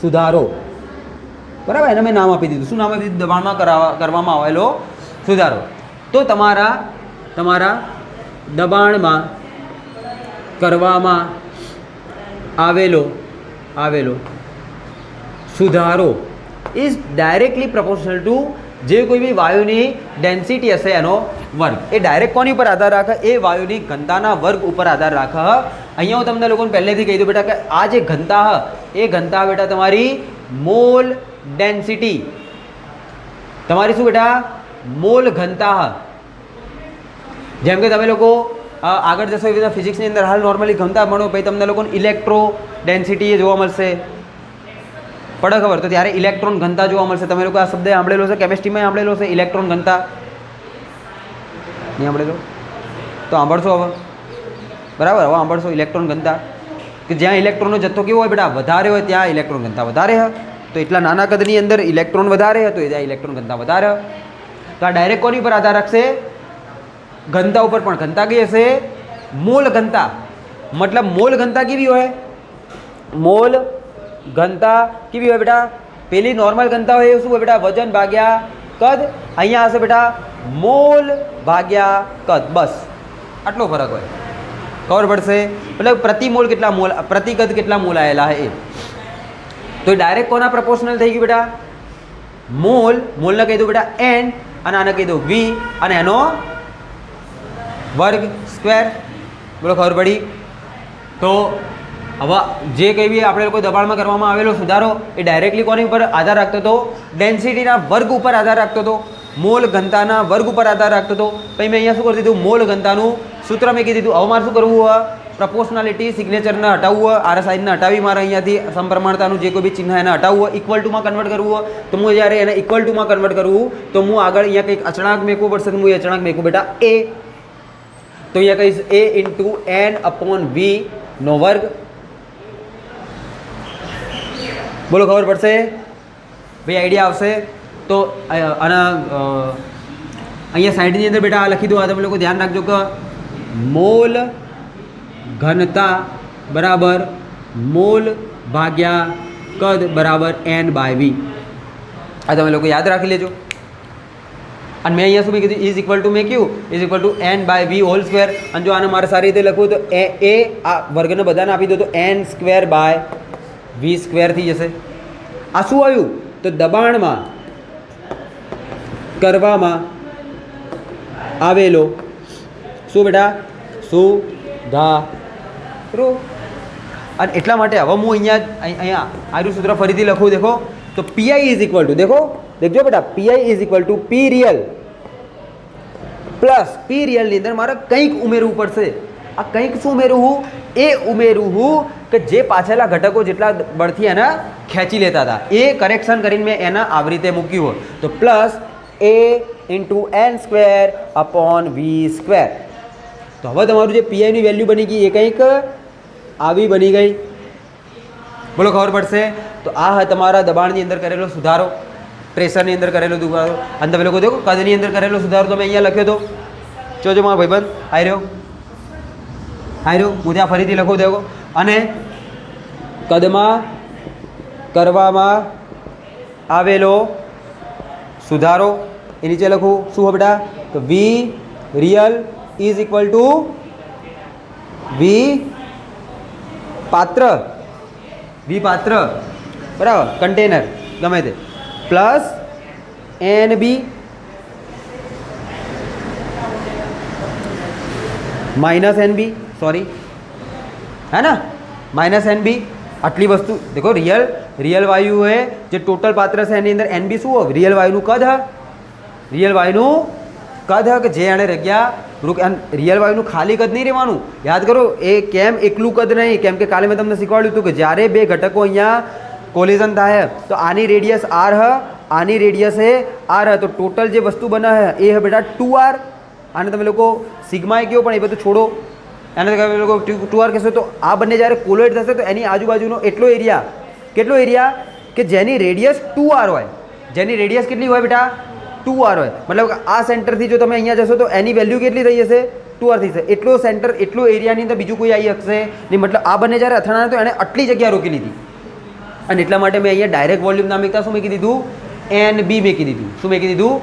સુધારો, બરાબર. એને મેં નામ આપી દીધું, શું નામ આપી દીધું, દબાણમાં કરવામાં આવેલો સુધારો. તો તમારા દબાણમાં કરવામાં આવેલો સુધારો ઇઝ ડાયરેક્ટલી પ્રોપોર્શનલ ટુ જે કોઈ બી વાયુની ડેન્સિટી હશે એનો વર્ગ. એ ડાયરેક્ટ કોની ઉપર આધાર રાખે, એ વાયુની ઘનતાના વર્ગ ઉપર આધાર રાખે. અહીંયા હું તમને લોકોને પહેલેથી કહી દઉં બેટા કે આ જે ઘનતા એ ઘનતા બેટા તમારી મોલ ડેન્સિટી, તમારી શું બેટા મોલ ઘનતા. જેમ કે તમે લોકો આગળ જશો એવી રીતે ફિઝિક્સની અંદર હાલ નોર્મલી ઘનતા ભણો, પછી તમને લોકોને ઇલેક્ટ્રો ડેન્સિટી એ જોવા મળશે, પડે ખબર, તો ત્યારે ઇલેક્ટ્રોન ઘનતા જોવા મળશે. તમે લોકો આ શબ્દ સાંભળેલો છે, કેમેસ્ટ્રીમાં સાંભળેલો છે ઇલેક્ટ્રોન ઘનતા, નહીં સાંભળેલો તો સાંભળશો હવે, બરાબર. હવે સાંભળશો ઇલેક્ટ્રોન ઘનતા, કે જ્યાં ઇલેક્ટ્રોનનો જથ્થો કેવો હોય બેટા વધારે હોય ત્યાં ઇલેક્ટ્રોન ઘનતા વધારે હોય, તો એટલા નાના કદની અંદર ઇલેક્ટ્રોન વધારે હોય તો ત્યાં ઇલેક્ટ્રોન ઘનતા વધારે હોય. તો આ ડાયરેક્ટ કોની ઉપર આધાર રાખશે, ઘનતા ઉપર. પણ ઘનતા કઈ હશે, મોલ ઘનતા. મતલબ મોલ ઘનતા કેવી હોય, મોલ ઘનતા કેવી હોય બેટા, પેલી નોર્મલ ઘનતા હોય એ શું હોય બેટા, વજન ભાગ્યા કદ. અહીંયા હશે બેટા મોલ ભાગ્યા કદ, બસ આટલો ફરક હોય, ખબર પડશે. મતલબ પ્રતિ મોલ કેટલા મોલ, પ્રતિ કદ કેટલા મોલ આવેલા એ. તો ડાયરેક્ટ કોના પ્રપોર્શનલ થઈ ગયું બેટા, મોલને કહી દઉં બેટા એન, અને આને કહી દઉં વી, અને એનો વર્ગ સ્ક્વેર. બોલો ખબર પડી. તો હવે જે કંઈ બી આપણે લોકો દબાણમાં કરવામાં આવેલો સુધારો એ ડાયરેક્ટલી કોની ઉપર આધાર રાખતો હતો, ડેન્સિટીના વર્ગ ઉપર આધાર રાખતો હતો, મોલ ઘનતાના વર્ગ ઉપર આધાર રાખતો હતો. પછી મેં અહીંયા શું કરી દીધું, મોલ ઘનતાનું સૂત્ર મેં કીધું. હવે મારે શું કરવું હોય, પ્રપોર્શનાલિટી સિગ્નેચરને હટાવવું હોય, RSI ને હટાવી મારે અહીંયાથી સમપ્રમાણતાનું જે કોઈ બી ચિહ્ન એને હટાવવું હોય, ઇક્વલ ટુમાં કન્વર્ટ કરવું હોય તો હું જ્યારે એને ઇક્વલ ટુમાં કન્વર્ટ કરવું તો હું આગળ અહીંયા કંઈક અચળાંક મેકવું પડશે. તો હું એ અચળાંક મેકું બેટા a, તો અહીંયા કહીશ a ઇન્ટુ n/v નો વર્ગ. બોલો ખબર પડશે ભાઈ, આઈડિયા આવશે? તો આના અહીંયા સાઈડની અંદર બેટા આ લખી દો. આ તમે લોકો ધ્યાન રાખજો કે મોલ ઘનતા બરાબર મોલ ભાગ્યા કદ બરાબર n/v. આ તમે લોકો યાદ રાખી લેજો. અને મેં અહીંયા શું મેં કીધું, ઇઝ ઇક્વલ ટુ મેં કયું, is equal two n/v whole square. અને જો આને મારે સારી રીતે લખવું તો એ આ વર્ગને બધાને આપી દો તો n²/v² થઈ જશે. આ શું આવ્યું? તો દબાણમાં કરવામાં આવેલો શું બેટા સુધારો. અને એટલા માટે હવે હું અહીંયા આનું સૂત્ર ફરીથી લખું. દેખો તો પીઆઈ ઇઝ ઇક્વલ ટુ, દેખજો બેટા, PI is equal to P real plus P રિયલની અંદર મારે કંઈક ઉમેરવું પડશે. આ કંઈક શું ઉમેરવું? એ ઉમેરવું કે જે પાછળના ઘટકો જેટલા બળથી એના ખેંચી લેતા હતા એ કરેક્શન કરીને મેં એના આવી રીતે મૂક્યું હોય. તો પ્લસ a ઇન્ટુ n²/v². તો હવે તમારું જે પીઆઈની વેલ્યુ બની ગઈ એ કંઈક આવી બની ગઈ. બોલો ખબર પડશે? તો આ તમારા દબાણની અંદર કરેલો સુધારો, પ્રેશરની અંદર કરેલો સુધારો. અને તમે લોકો દેખો કદની અંદર કરેલો સુધારો તમે અહીંયા લખ્યો હતો. જોજો મારો ભાઈબંધ આયર્યો, હું ત્યાં ફરીથી લખું દેખો. અને કદમાં કરવામાં આવેલો સુધારો એ નીચે લખું શું હોય બેટા? તો વી રિયલ ઇઝ ઇક્વલ ટુ વી પાત્ર બરાબર, કન્ટેનર ગમે તે, plus NB minus NB, sorry है ना, माइनस NB. આટલી વસ્તુ દેખો, રિયલ વાયુ है જે ટોટલ પાત્ર છે એની અંદર NB શું હોય? રિયલ વાયુનું કદ હ, રિયલ વાયુનું કદ હ કે જે એને જગ્યા રિયલ વાયુનું ખાલી કદ નહીં રહેવાનું. યાદ કરો એ કેમ એકલું કદ નહીં, કેમ કે કાલે મેં તમને શીખવાડ્યું હતું કે જ્યારે બે ઘટકો અહીંયા કોલિઝન થાય તો આની રેડિયસ r હ, આની રેડિયસ એ r હ, તો ટોટલ જે વસ્તુ બને હે એ હે બેટા 2r. આને તમે લોકો સિગ્મા કયો પણ એ બધું છોડો, એને તમે લોકો 2r કહેશો. તો આ બંને જ્યારે કોલોઇડ થશે તો એની આજુબાજુનો એટલો એરિયા, કેટલો એરિયા કે જેની રેડિયસ 2r હોય, જેની રેડિયસ કેટલી હોય બેટા? 2r હોય. મતલબ આ સેન્ટરથી જો તમે અહીંયા જશો તો એની વેલ્યુ કેટલી થઈ જશે? 2r થઈ જશે. એટલો સેન્ટર, એટલો એરિયાની અંદર બીજું કોઈ આવી શકશે નહીં. મતલબ આ બંને જ્યારે અથડાણા તો એણે આટલી જગ્યા રોકી લીધી. અને એટલા માટે મેં અહીંયા ડાયરેક્ટ વોલ્યુમ ના મૂકતા શું મૂકી દીધું? NB મૂકી દીધું. શું મૂકી દીધું?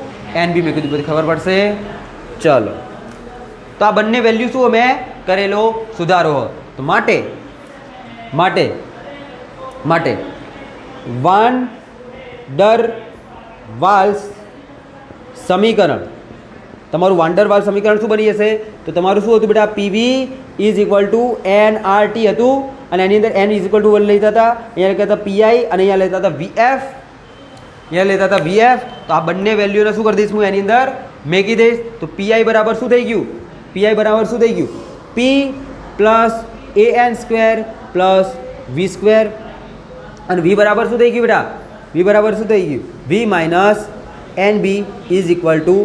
NB મૂકી દીધું. બધી ખબર પડશે? ચલો, તો આ બંને વેલ્યુ શું મેં કરેલો સુધારો હોય. તો માટે વાન ડર વાલ્સ સમીકરણ, તમારું વાન ડર વાલ્સ સમીકરણ શું બની જશે? તો તમારું શું હતું બેટા? PV is equal to nRT હતું. અને એની અંદર n ઇઝ ઇક્વલ ટુ 1 લેતા હતા, અહીંયા લેતા હતા PI અને અહીંયા લેતા હતા VF, તો આ બંને વેલ્યુને શું કરી દઈશ હું એની અંદર મેકી દઈશ. તો PI બરાબર શું થઈ ગયું? PI બરાબર શું થઈ ગયું? P plus AN² plus V². અને V બરાબર શું થઈ ગયું બેટા? V બરાબર શું થઈ ગયું? V minus NB is equal to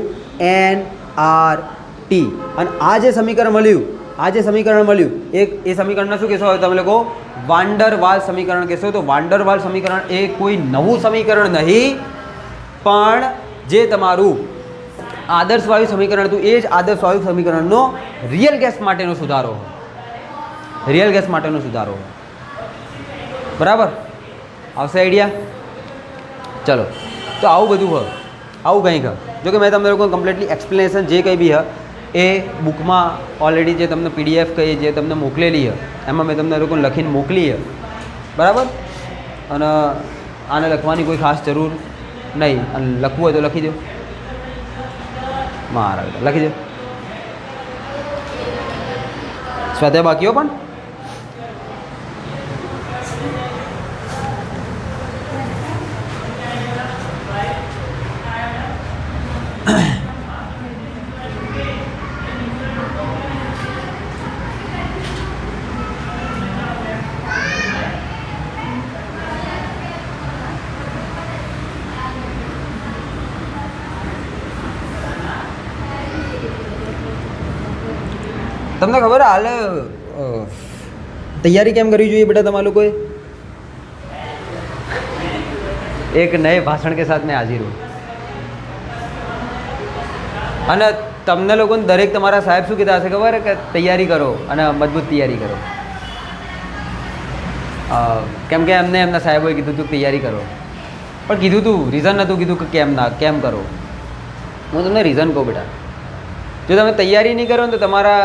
nRT. અને આ જે સમીકરણ મળ્યું એ સમીકરણને શું કહેશો તમે લોકો? વાન ડર વાલ્સ સમીકરણ કહેશો. તો વાન ડર વાલ્સ સમીકરણ એ કોઈ નવું સમીકરણ નહીં, પણ જે તમારું આદર્શ વાયુ સમીકરણ હતું એ જ આદર્શ વાયુ સમીકરણનો રિયલ ગેસ માટેનો સુધારો, બરાબર? આવશે આઈડિયા? ચલો, તો આવું બધું હોય, આવું કંઈક હોય. જો કે મેં તમને લોકો કમ્પ્લીટલી એક્સપ્લેનેશન જે કંઈ બી એ બુકમાં ઓલરેડી જે તમને PDF કહી જે તમને મોકલેલી એમાં મેં તમને લોકોને લખીને મોકલી બરાબર. અને આને લખવાની કોઈ ખાસ જરૂર નહીં, અને લખવું હોય તો લખી દો, મારા લખી દો. સ્વાધ્યાય બાકીઓ પણ તમને ખબર હાલ તૈયારી કેમ કરવી જોઈએ બેટા તમારા લોકોએ? એક નए ભાષણ કે સાથ મેં હાજર હું. અને તમને લોકોને દરેક તમારા સાહેબ શું કીધા હશે ખબર કે તૈયારી કરો અને મજબૂત તૈયારી કરો. કેમ કે એમને એમના સાહેબોએ કીધું હતું તૈયારી કરો, પણ કીધું હતું રીઝન નહોતું કીધું કે કેમ કરો. હું તમને રીઝન કહું બેટા, જો તમે તૈયારી નહીં કરો ને તો તમારા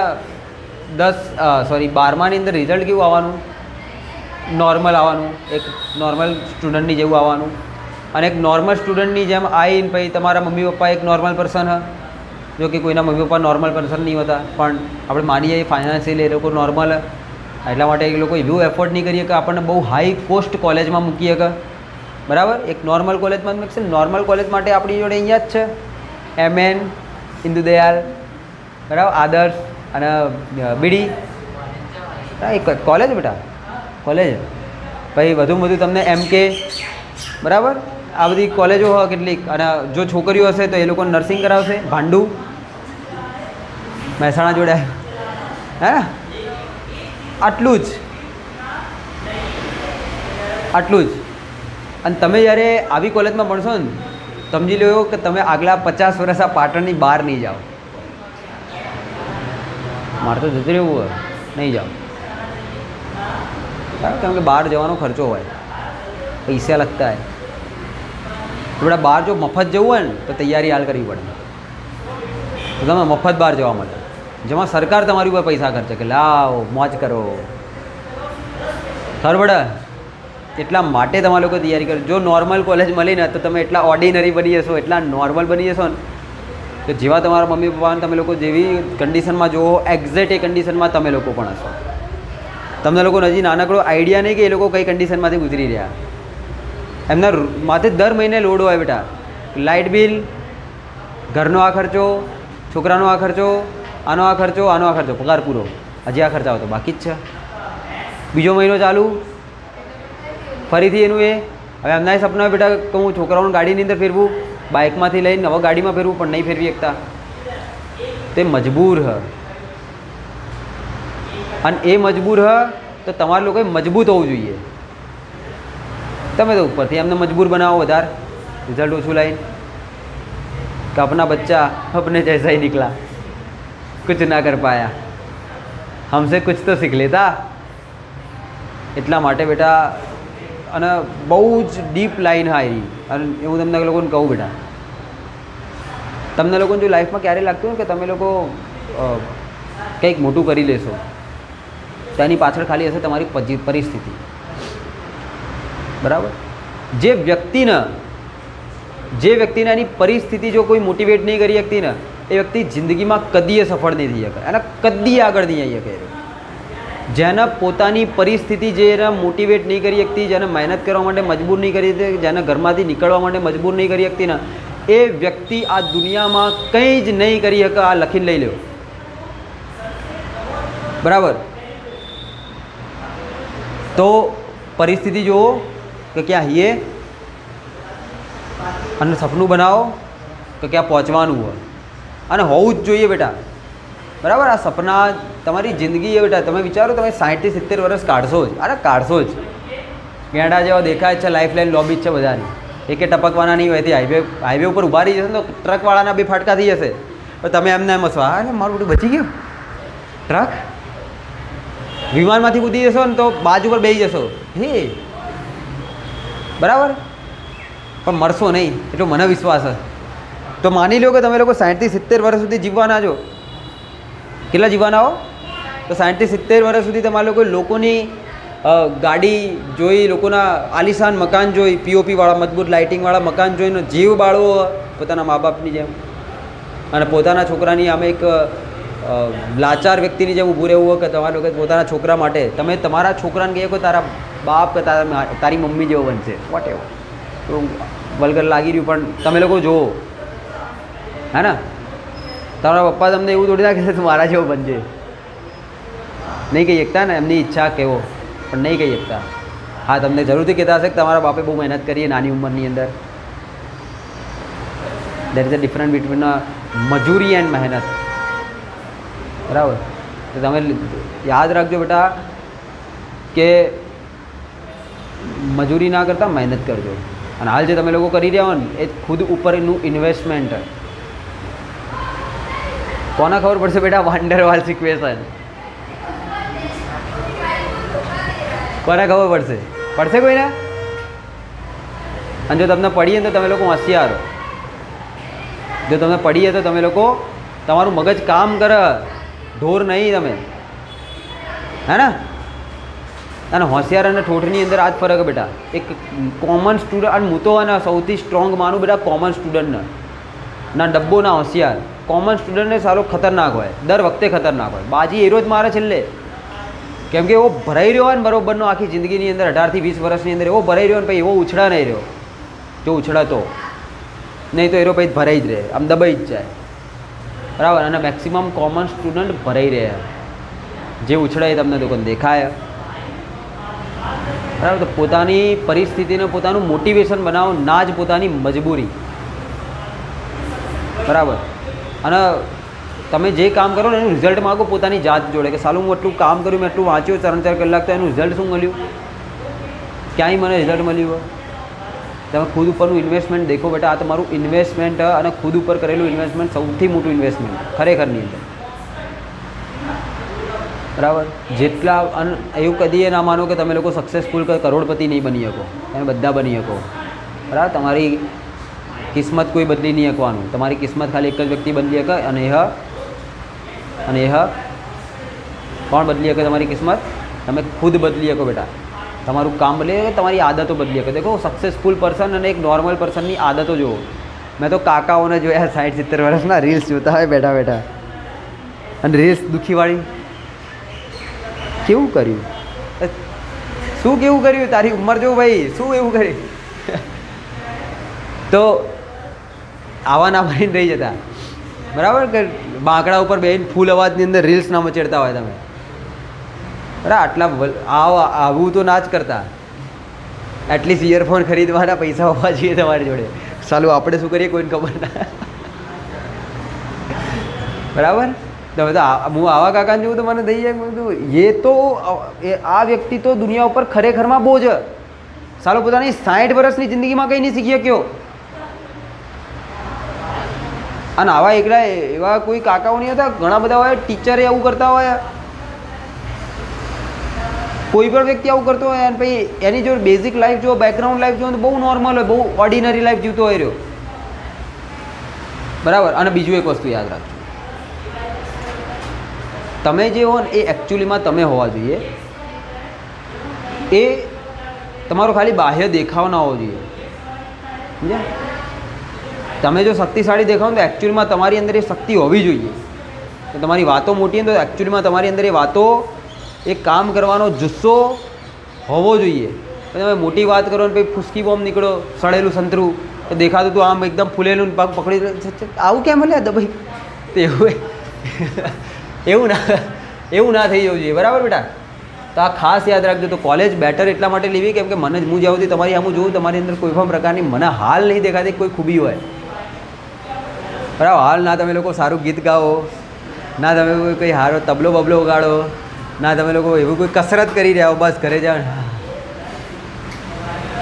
12માની અંદર રિઝલ્ટ કેવું આવવાનું? નોર્મલ આવવાનું, એક નોર્મલ સ્ટુડન્ટની જેવું આવવાનું. અને એક નોર્મલ સ્ટુડન્ટની જેમ આવીને પછી તમારા મમ્મી પપ્પા એક નોર્મલ પર્સન હ, જો કે કોઈના મમ્મી પપ્પા નોર્મલ પર્સન નહીં હોતા, પણ આપણે માની જઈએ ફાઇનાન્શિયલી એ લોકો નોર્મલ, એટલા માટે એ લોકો એવું એફોર્ડ નહીં કરીએ કે આપણને બહુ હાઈ કોસ્ટ કોલેજમાં મૂકી શકે. બરાબર? એક નોર્મલ કોલેજમાં મૂકશે. નોર્મલ કોલેજ માટે આપણી જોડે અહીંયા જ છે MN, ઇન્દુ દયાલ, બરાબર, આદર્શ અને બીડી. એક કોલેજ બેટા, કોલેજ. પછી વધુમાં વધુ તમને MK, બરાબર, આ બધી કોલેજો હોય કેટલીક. અને જો છોકરીઓ હશે તો એ લોકો નર્સિંગ કરાવશે. ભાંડુ મહેસાણા જોડે, હે, આટલું જ. અને તમે જ્યારે આવી કોલેજમાં ભણશો ને, સમજી લો કે તમે આગલા 50 વર્ષ આ પાટણની બહાર નહીં જાઓ. મારે તો જતું રહેવું હોય, નહીં જાઓ. કેમ કે બહાર જવાનો ખર્ચો હોય, પૈસા લગતા હોય. આપણે બહાર જો મફત જવું હોય ને તો તૈયારી હાલ કરવી પડે. તો તમે મફત બહાર જવા માટે, જેમાં સરકાર તમારી ઉપર પૈસા ખર્ચે કે લાવો મોજ કરો, ખબર પડે? એટલા માટે તમારે લોકો તૈયારી કરો. જો નોર્મલ કોલેજ મળી ને તો તમે એટલા ઓર્ડિનરી બની જશો, એટલા નોર્મલ બની જશો ને કે જેવા તમારા મમ્મી પપ્પાને તમે લોકો જેવી કન્ડિશનમાં જુઓ, એક્ઝેક્ટ એ કન્ડિશનમાં તમે લોકો પણ હશો. તમને લોકો હજી નાનકડો આઈડિયા નહીં કે એ લોકો કઈ કન્ડિશનમાંથી ગુજરી રહ્યા. એમના માથે દર મહિને લોડ હોય બેટા, લાઇટ બિલ, ઘરનો આ ખર્ચો, છોકરાનો આ ખર્ચો, આનો આ ખર્ચો, આનો આ ખર્ચો, પગાર પૂરો, હજી આ ખર્ચા તો બાકી જ છે. બીજો મહિનો ચાલુ, ફરીથી એનું એ. હવે એમના સપના બેટા કે હું છોકરાઓને ગાડીની અંદર ફેરવું, બાઇકમાંથી લઈને હવે ગાડીમાં ફેરવું, પણ નહીં ફેરવી શકતા. તે મજબૂર હ. અને એ મજબૂર હ તો તમારા લોકોએ મજબૂત હોવું જોઈએ. તમે તો ઉપરથી એમને મજબૂર બનાવો વધારે, રિઝલ્ટ ઓછું લાવીને કે अपना बच्चा अपने जैसा ही निकला, कुछ ना कर पाया, हमसे कुछ तो सीख लेता. એટલા માટે બેટા, અને બહુ જ ડીપ લાઈન હારી. અને હું તમને લોકોને કહું બેટા, તમને લોકોને જો લાઈફમાં ક્યારે લાગતું હોય કે તમે લોકો કંઈક મોટું કરી લેશો, તેની પાછળ ખાલી હશે તમારી પરિસ્થિતિ. બરાબર? જે વ્યક્તિને એની પરિસ્થિતિ જો કોઈ મોટિવેટ નહીં કરી શકતી ને, એ વ્યક્તિ જિંદગીમાં કદીએ સફળ નહીં થઈ શકે, અને કદી આગળ નહીં આવી શકે. જેને પોતાની પરિસ્થિતિ જેને મોટિવેટ નહીં કરી શકતી, જેને મહેનત કરવા માટે મજબૂર નહીં કરી શકતી, જેને ઘરમાંથી નીકળવા માટે મજબૂર નહીં કરી શકતી ને, એ વ્યક્તિ આ દુનિયામાં કંઈ જ નહીં કરી શકે. આ લખીને લઈ લો. બરાબર? તો પરિસ્થિતિ જુઓ કે ક્યાં હિએ, અને સપનું બનાવો કે ક્યાં પહોંચવાનું હોય, અને હોવું જ જોઈએ બેટા. બરાબર? આ સપના તમારી જિંદગી એ બેટા. તમે વિચારો, તમે 60-70 વર્ષ કાઢશો જ. અરે કાઢશો જ. ગેંડા જેવા દેખાય છે, લાઈફ લાઈન લોબી જ છે બધાની, એકે ટપકવાના નહીં હોય. હાઈવે ઉપર ઊભા રહી જશે ને તો ટ્રકવાળાના 2 ફાટકા થઈ જશે. તો તમે એમને એમ હશો, હા મારું બધું બચી ગયું. ટ્રક વિમાનમાંથી કૂદી જશો ને તો બાજુ પર બેસી જશો. હે, બરાબર? પણ મળશો નહીં, એટલો મને વિશ્વાસ છે. તો માની લો કે તમે લોકો 60-70 વર્ષ સુધી જીવવાના છો. કેટલા જીવવાના હો? તો 60-70 વર્ષ સુધી તમારા લોકોની ગાડી જોઈ, લોકોના આલિશાન મકાન જોઈ, POPવાળા મજબૂત લાઇટિંગવાળા મકાન જોઈને જીવ બાળવો પોતાના મા બાપની જેમ, અને પોતાના છોકરાની આમે એક લાચાર વ્યક્તિની જેમ ઊભું રહેવું હોય કે તમારા લોકો પોતાના છોકરા માટે તમે તમારા છોકરાને કહે કે તારા બાપ કે તારી મમ્મી જેવો બનશે, વોટ એવર. તો વલ્ગર લાગી રહ્યું, પણ તમે લોકો જુઓ, હે ને? તમારા પપ્પા તમને એવું થોડી ના કહેશે મારા જેવો બનજે. નહીં કહી શકતા ને, એમની ઈચ્છા કહેવો, પણ નહીં કહી શકતા. હા, તમને જરૂરથી કહેતા હશે કે તમારા બાપે બહુ મહેનત કરી નાની ઉંમરની અંદર. There is a difference between મજૂરી એન્ડ મહેનત. બરાબર? તો તમે યાદ રાખજો બેટા કે મજૂરી ના કરતા મહેનત કરજો. અને હાલ જે તમે લોકો કરી રહ્યા હો ને એ ખુદ ઉપરનું ઇન્વેસ્ટમેન્ટ. કોને ખબર પડશે બેટા વંડરવાલ સિક્વેશન? કોને ખબર પડશે? પડશે કોઈને? અને જો તમને પડીએ તો તમે લોકો હોશિયાર. જો તમને પડીએ તો તમે લોકો તમારું મગજ કામ કરે, ઢોર નહીં તમે, હે ને? અને હોશિયાર અને ઠોઠની અંદર આ જ ફરક બેટા. એક કોમન સ્ટુડન્ટ, અને હું તો અને સૌથી સ્ટ્રોંગ માનું બેટા કોમન સ્ટુડન્ટને, ના ડબ્બો ના હોશિયાર. કોમન સ્ટુડન્ટને સારો ખતરનાક હોય, દર વખતે ખતરનાક હોય. બાજી એરો જ મારે છેલ્લે, કેમ કે એવો ભરાઈ રહ્યો હોય ને બરોબરનો આખી જિંદગીની અંદર 18 થી 20 વર્ષની અંદર એવો ભરાઈ રહ્યો ને પછી એવો ઉછળા નહીં રહ્યો. જો ઉછળાતો નહીં તો એરો પછી ભરાઈ જ રહે, આમ દબાઈ જ જાય, બરાબર. અને મેક્સિમમ કોમન સ્ટુડન્ટ ભરાઈ રહ્યા, જે ઉછળાય તમને તો દેખાય, બરાબર. તો પોતાની પરિસ્થિતિને પોતાનું મોટિવેશન બનાવો, ના જ પોતાની મજબૂરી, બરાબર. અને તમે જે કામ કરો ને એનું રિઝલ્ટ માગો પોતાની જાત જોડે કે સાલું હું એટલું કામ કર્યું, મેં એટલું વાંચ્યું 3-4 કલાક, તો એનું રિઝલ્ટ શું મળ્યું? ક્યાંય મને રિઝલ્ટ મળ્યું? તમે ખુદ ઉપરનું ઇન્વેસ્ટમેન્ટ દેખો બેટા. આ તમારું ઇન્વેસ્ટમેન્ટ અને ખુદ ઉપર કરેલું ઇન્વેસ્ટમેન્ટ સૌથી મોટું ઇન્વેસ્ટમેન્ટ ખરેખરની અંદર, બરાબર. જેટલા એવું કદી ના માનો કે તમે લોકો સક્સેસફુલ કરોડપતિ નહીં બની શકો, તમે બધા બની શકો, બરાબર. તમારી કિસ્મત કોઈ બદલી નહીં શકવાનું. તમારી કિસ્મત ખાલી એક જ વ્યક્તિ બદલી શકે, અને એ કોણ બદલી શકે તમારી કિસ્મત? તમે ખુદ બદલી શકો બેટા. તમારું કામ બદલી શકે, તમારી આદતો બદલી શકે. દેખો સક્સેસફુલ પર્સન અને એક નોર્મલ પર્સનની આદતો જુઓ. મેં તો કાકાઓને જોયા 60-70 વર્ષના રીલ્સ જોતા હોય બેઠા બેઠા, અને રીલ્સ દુઃખીવાળી. કેવું કર્યું? શું કેવું કર્યું? તારી ઉંમર જો ભાઈ, શું એવું કર્યું? તો આવા ના બનીને રહી જતા, બરાબર. કે બાંકડા ઉપર બેહીને ફૂલ અવાજની અંદર રીલ્સ ના મચેડતા હોય તમે, બરાબર. આવું તો ના જ કરતા. એટલીસ્ટ ઇયરફોન ખરીદવાના પૈસા હોવા જોઈએ તમારી જોડે. સાલું આપણે શું કરીએ કોઈને ખબર ના, બરાબર. તો હું આવા કાકાને જોઉં તો મને થઈ જાય, એ તો આ વ્યક્તિ તો દુનિયા ઉપર ખરેખરમાં બહુ જ સાલો પોતાની 60 વર્ષની જિંદગીમાં કંઈ નહીં શીખી શક્યો. અને આવા એકલા એવા કોઈ કાકાઓ નહીં હતા, ઘણા બધા હોય ટીચરે આવું કરતા હોય, કોઈ પણ વ્યક્તિ આવું કરતો હોય. અને પછી એની જો બેઝિક લાઈફ જો બેકગ્રાઉન્ડ લાઈફ જો તો બહુ નોર્મલ હોય, બહુ ઓર્ડિનરી લાઈફ જીવતો હોય રહ્યો, બરાબર. અને બીજું એક વસ્તુ યાદ રાખજો, તમે જે હો ને એ એકચ્યુઅલીમાં તમે હોવા જોઈએ. એ તમારો ખાલી બાહ્ય દેખાવ ના હોવો જોઈએ, સમજ્યા? તમે જો શક્તિશાળી દેખાવ ને તો એકચ્યુઅલીમાં તમારી અંદર એ શક્તિ હોવી જોઈએ. તો તમારી વાતો મોટી ને તો એકચ્યુઅલીમાં તમારી અંદર એ વાતો, એ કામ કરવાનો જુસ્સો હોવો જોઈએ. તમે મોટી વાત કરો ને પછી ફૂસકી બોમ્બ નીકળો, સડેલું સંતરું તો દેખાતું હતું આમ એકદમ ફૂલેલું પગ પકડી, આવું કેમ મળે દબાઈ? તો એવું ના થઈ જવું જોઈએ, બરાબર બેટા. તો આ ખાસ યાદ રાખજો. તો કોલેજ બેટર એટલા માટે લેવી કેમ કે મને હું જ્યાં સુધી તમારી સામું જોઉં, તમારી અંદર કોઈ પણ પ્રકારની મને હાલ નહીં દેખાતી કોઈ ખૂબી હોય, બરાબર. હાલ ના તમે લોકો સારું ગીત ગાઓ, ના તમે કોઈ સારો તબલો બબલો ઉગાડો, ના તમે લોકો એવું કોઈ કસરત કરી રહ્યા હો, બસ ઘરે જાઓ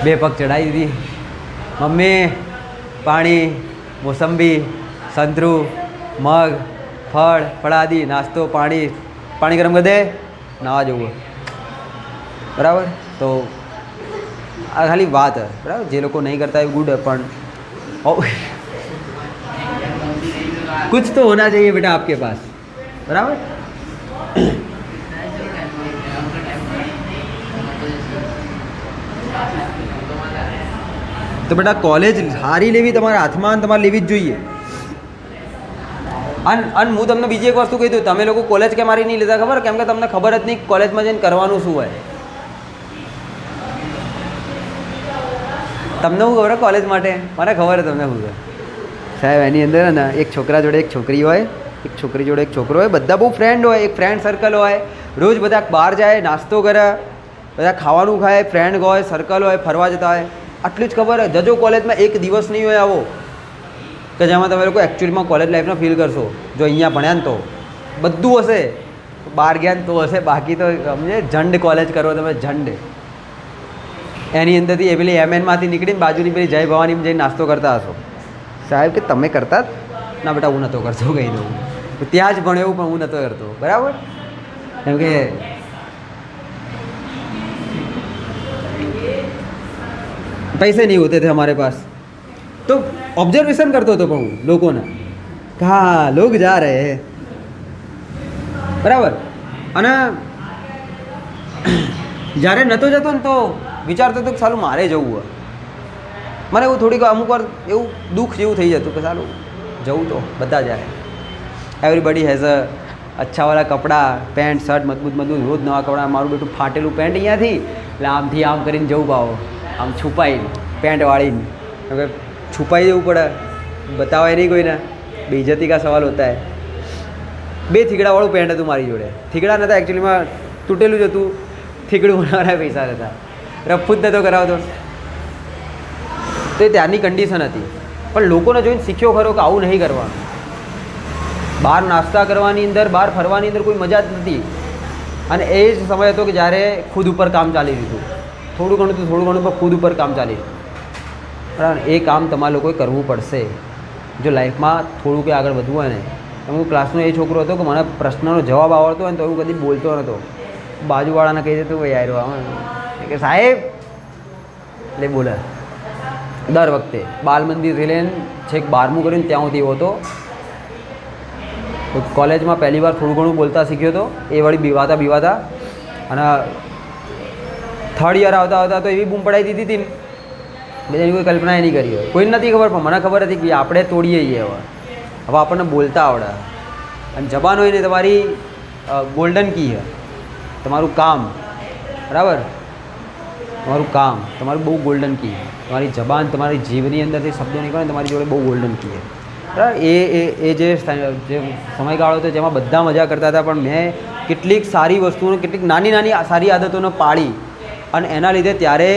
2 પગ ચડાવી દીધી, મમ્મી પાણી, મોસંબી, સંતરું, મગ, ફળ, ફળાદી, નાસ્તો, પાણી ગરમ કરી દે, નાવા જવું, બરાબર. તો આ ખાલી વાત હે, બરાબર. જે લોકો નહીં કરતા એ ગુડ હે, પણ कुछ तो होना चाहिए बेटा आपके पास, बराबर. તો બેટા કોલેજ સારી લેવી તમારા હાથમાં, તમારે લેવી જ જોઈએ. અને હું તમને બીજી એક વસ્તુ કહી દઉં, તમે લોકો કોલેજ કેમ મારી નહીં લેતા ખબર? કેમ કે તમને ખબર જ નહીં કોલેજમાં જઈને કરવાનું શું હોય. તમને શું ખબર કોલેજ માટે? મને ખબર છે તમને શું છે સાહેબ. એની અંદર ને એક છોકરા જોડે એક છોકરી હોય, એક છોકરી જોડે એક છોકરો હોય, બધા બહુ ફ્રેન્ડ હોય, એક ફ્રેન્ડ સર્કલ હોય, રોજ બધા બહાર જાય, નાસ્તો કરે, બધા ખાવાનું ખાય, ફ્રેન્ડ હોય, સર્કલ હોય, ફરવા જતા હોય. આટલું જ ખબર હોય. જજો કોલેજમાં એક દિવસ નહીં હોય આવો કે જેમાં તમે લોકો એકચ્યુઅલીમાં કોલેજ લાઈફનો ફીલ કરશો. જો અહીંયા ભણ્યા ને તો બધું હશે, બહાર ગયા ને તો હશે, બાકી તો સમજે ઝંડ કોલેજ કરો તમે, ઝંડ. એની અંદરથી એ પેલી MN નીકળીને બાજુની પેલી જય ભવાનીમાં જઈને નાસ્તો કરતા હશો. સાહેબ કે તમે કરતા જ? ના બેટા હું નહોતો કરતો, કહી દઉં. ત્યાં જ ભણ્યો પણ હું નહોતો કરતો, બરાબર. કેમ કે पैसे नहीं होते थे हमारे पास, तो ऑब्जर्वेशन करते होते પણ હું લોકોને, હા લોગ જા રહે હે, બરાબર. અને જ્યારે નહોતો જતો ને તો વિચારતો હતો કે સાલું મારે જવું હોય. મને એવું થોડીક અમુક વાર એવું દુઃખ જેવું થઈ જતું કે સાલું જવું તો બધા જાય. એવરીબડી હેઝ અ અચ્છાવાળા કપડાં, પેન્ટ શર્ટ મજબૂત મજબૂત, રોજ નવા કપડાં. મારું બેટું ફાટેલું પેન્ટ અહીંયાથી એટલે આમથી આમ કરીને જવું પાવો, આમ છુપાઈને પેન્ટ વાળીને. હવે છુપાઈ જવું પડે, બતાવાય નહીં કોઈને, બેઇજ્જતી કા સવાલ હોતા હે. 2 થીગડાવાળું પેન્ટ હતું મારી જોડે. થીગડા નહોતા એકચ્યુઅલીમાં, તૂટેલું જ હતું. થીગડું બનાવવાના પૈસા નહોતા, રફૂજ નહોતો કરાવતો. તો એ ત્યારની કન્ડિશન હતી. પણ લોકોને જોઈને શીખ્યો ખરો કે આવું નહીં કરવાનું. બહાર નાસ્તા કરવાની અંદર, બહાર ફરવાની અંદર કોઈ મજા જ નથી. અને એ જ સમય હતો કે જ્યારે ખુદ ઉપર કામ ચાલી રહ્યું હતું. થોડું ઘણું પણ ખુદ ઉપર કામ ચાલી રહ્યું. બરાબર. એ કામ તમારે લોકોએ કરવું પડશે જો લાઈફમાં થોડું કંઈ આગળ વધવું હોય ને. હું ક્લાસનો એ છોકરો હતો કે મને પ્રશ્નનો જવાબ આવડતો હોય ને તો હું કદી બોલતો નહોતો. બાજુવાળાને કહી દેતું ભાઈ યાર કે સાહેબ એટલે બોલે. દર વખતે બાલ મંદિરથી લઈને છેક 12મું કરીને ત્યાં સુધી એવો હતો. કોલેજમાં પહેલી વાર થોડું ઘણું બોલતા શીખ્યો હતો. એ વળી બીવાતા અને 3rd યર આવતા તો એવી બૂમ પડાવી દીધી હતી ને, બધાની કોઈ કલ્પના નહીં કરી હોય. કોઈને નથી ખબર, પણ મને ખબર હતી કે આપણે તોડીએ છીએ. હવે આપણને બોલતા આવડે. અને જબાન હોય ને તમારી ગોલ્ડન કી છે. તમારું કામ, બરાબર, તમારું કામ તમારું બહુ ગોલ્ડન કી છે. તમારી જબાન, તમારી જીભની અંદરથી શબ્દો નીકળે તમારી જોડે બહુ ગોલ્ડન કી છે, બરાબર. એ જે સમયગાળો હતો જેમાં બધા મજા કરતા હતા, પણ મેં કેટલીક સારી વસ્તુઓને, કેટલીક નાની સારી આદતોને પાળી. અને એના લીધે ત્યારે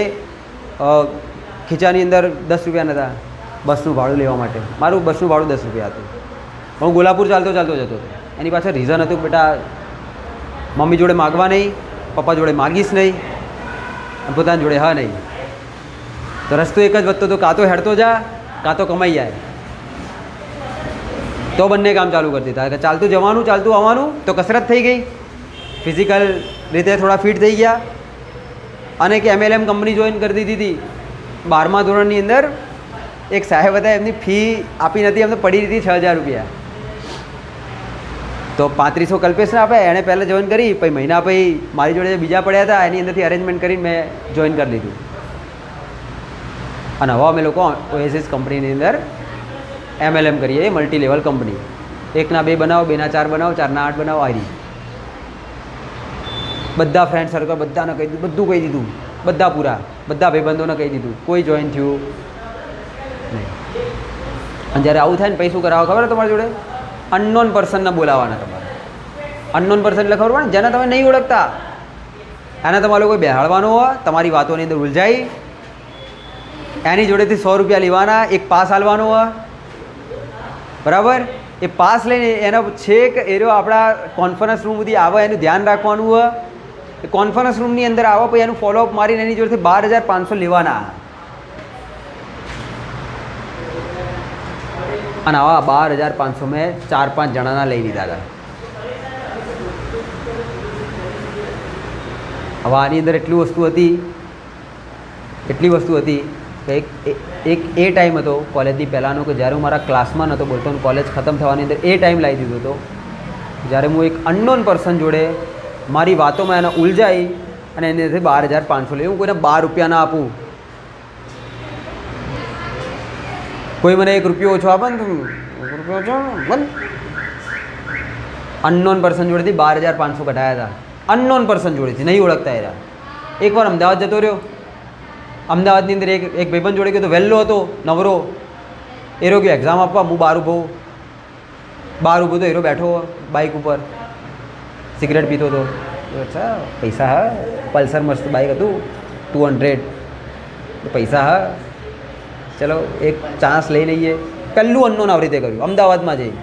ખીચાની અંદર 10 રૂપિયા નહોતા બસનું ભાડું લેવા માટે. મારું બસનું ભાડું 10 રૂપિયા હતું. હું ગોલાપુર ચાલતો જતો હતો. એની પાછળ રીઝન હતું, બેટા મમ્મી જોડે માગવા નહીં, પપ્પા જોડે માગીશ નહીં, પોતાની જોડે હા નહીં. તો રસ્તો એક જ વધતો હતો, કાં તો હેડતો જા કાં તો કમાઈ જાય. તો બંને કામ ચાલુ કરી દીધા કે ચાલતું જવાનું, ચાલતું આવવાનું. તો કસરત થઈ ગઈ, ફિઝિકલ રીતે થોડા ફિટ થઈ ગયા. અને કે MLM કંપની જોઈન કરી દીધી હતી 12મા ધોરણની અંદર. એક સાહેબ હતા, એમની ફી આપી નથી, એમને પડી હતી 6000 રૂપિયા. તો 3500 કલ્પેશને આપે, એણે પહેલાં જોઈન કરી. પછી મહિના પછી મારી જોડે બીજા પડ્યા હતા, એની અંદરથી અરેન્જમેન્ટ કરીને મેં જોઈન કરી લીધું. અને હવે અમે લોકો ઓએસિસ કંપનીની અંદર MLM કરીએ, મલ્ટી લેવલ કંપની. 1ના 2 બનાવો, 2ના 4 બનાવો, 4ના 8 બનાવો. આવી બધા ફ્રેન્ડ સર્કલ બધાને કહી દીધું, બધું કહી દીધું, બધા પૂરા, બધા ભાઈબંધોને કહી દીધું. કોઈ જોઈન થયું નહીં. અને જ્યારે આવું થાય ને પછી શું કરાવો ખબર તમારી જોડે? અનનોન પર્સનને બોલાવવાના તમારે. અનનોન પર્સન એટલે ખબર પડે, જેને તમે નહીં ઓળખતા એને તમારે કોઈ બેહાડવાનો હોય, તમારી વાતોની અંદર ઉલઝાઈ, એની જોડેથી 100 રૂપિયા લેવાના, એક પાસ આલવાનો હોય, બરાબર. એ પાસ લઈને એનો છેક એરો આપણા કોન્ફરન્સ રૂમ સુધી આવે, એનું ધ્યાન રાખવાનું હોય. એ કોન્ફરન્સ રૂમની અંદર આવો, પછી એનું ફોલોઅપ મારીને એની જોડેથી 12500 લેવાના. અને આવા 12500 મેં 4-5 જણાના લઈ લીધા હતા. હવે આની અંદર એટલી વસ્તુ હતી કે એક એ ટાઈમ હતો કોલેજની પહેલાંનો કે જ્યારે હું મારા ક્લાસમાં નહોતો બોલતો અને કોલેજ ખતમ થવાની અંદર એ ટાઈમ લાવી દીધો હતો જ્યારે હું એક અનનોન પર્સન જોડે મારી વાતોમાં એને ઉલઝાઈ અને એનાથી 12500 લઈ. હું કોઈને 12 રૂપિયા ના આપું. કોઈ મને 1 રૂપિયો ઓછો આપે ને, 1 રૂપિયો ઓછો બંધ. અનનોન પર્સન જોડેથી 12500 કઢાયા હતા. અનનોન પર્સન જોડેથી, નહીં ઓળખતા હતા. એકવાર અમદાવાદ જતો રહ્યો. અમદાવાદની અંદર એક ભાઈબંધ જોડે ગયો તો, વહેલો હતો, નવરો. એરો ગયો એક્ઝામ આપવા, હું બહાર ઊભો તો એરો બેઠો બાઇક ઉપર, સિગરેટ પીતો હતો. અચ્છા પૈસા હા, પલ્સર મસ્ત બાઇક હતું 200, પૈસા હા, ચલો એક ચાન્સ લઈ લઈએ. પહેલું અનનોન આવી રીતે કર્યું, અમદાવાદમાં જઈ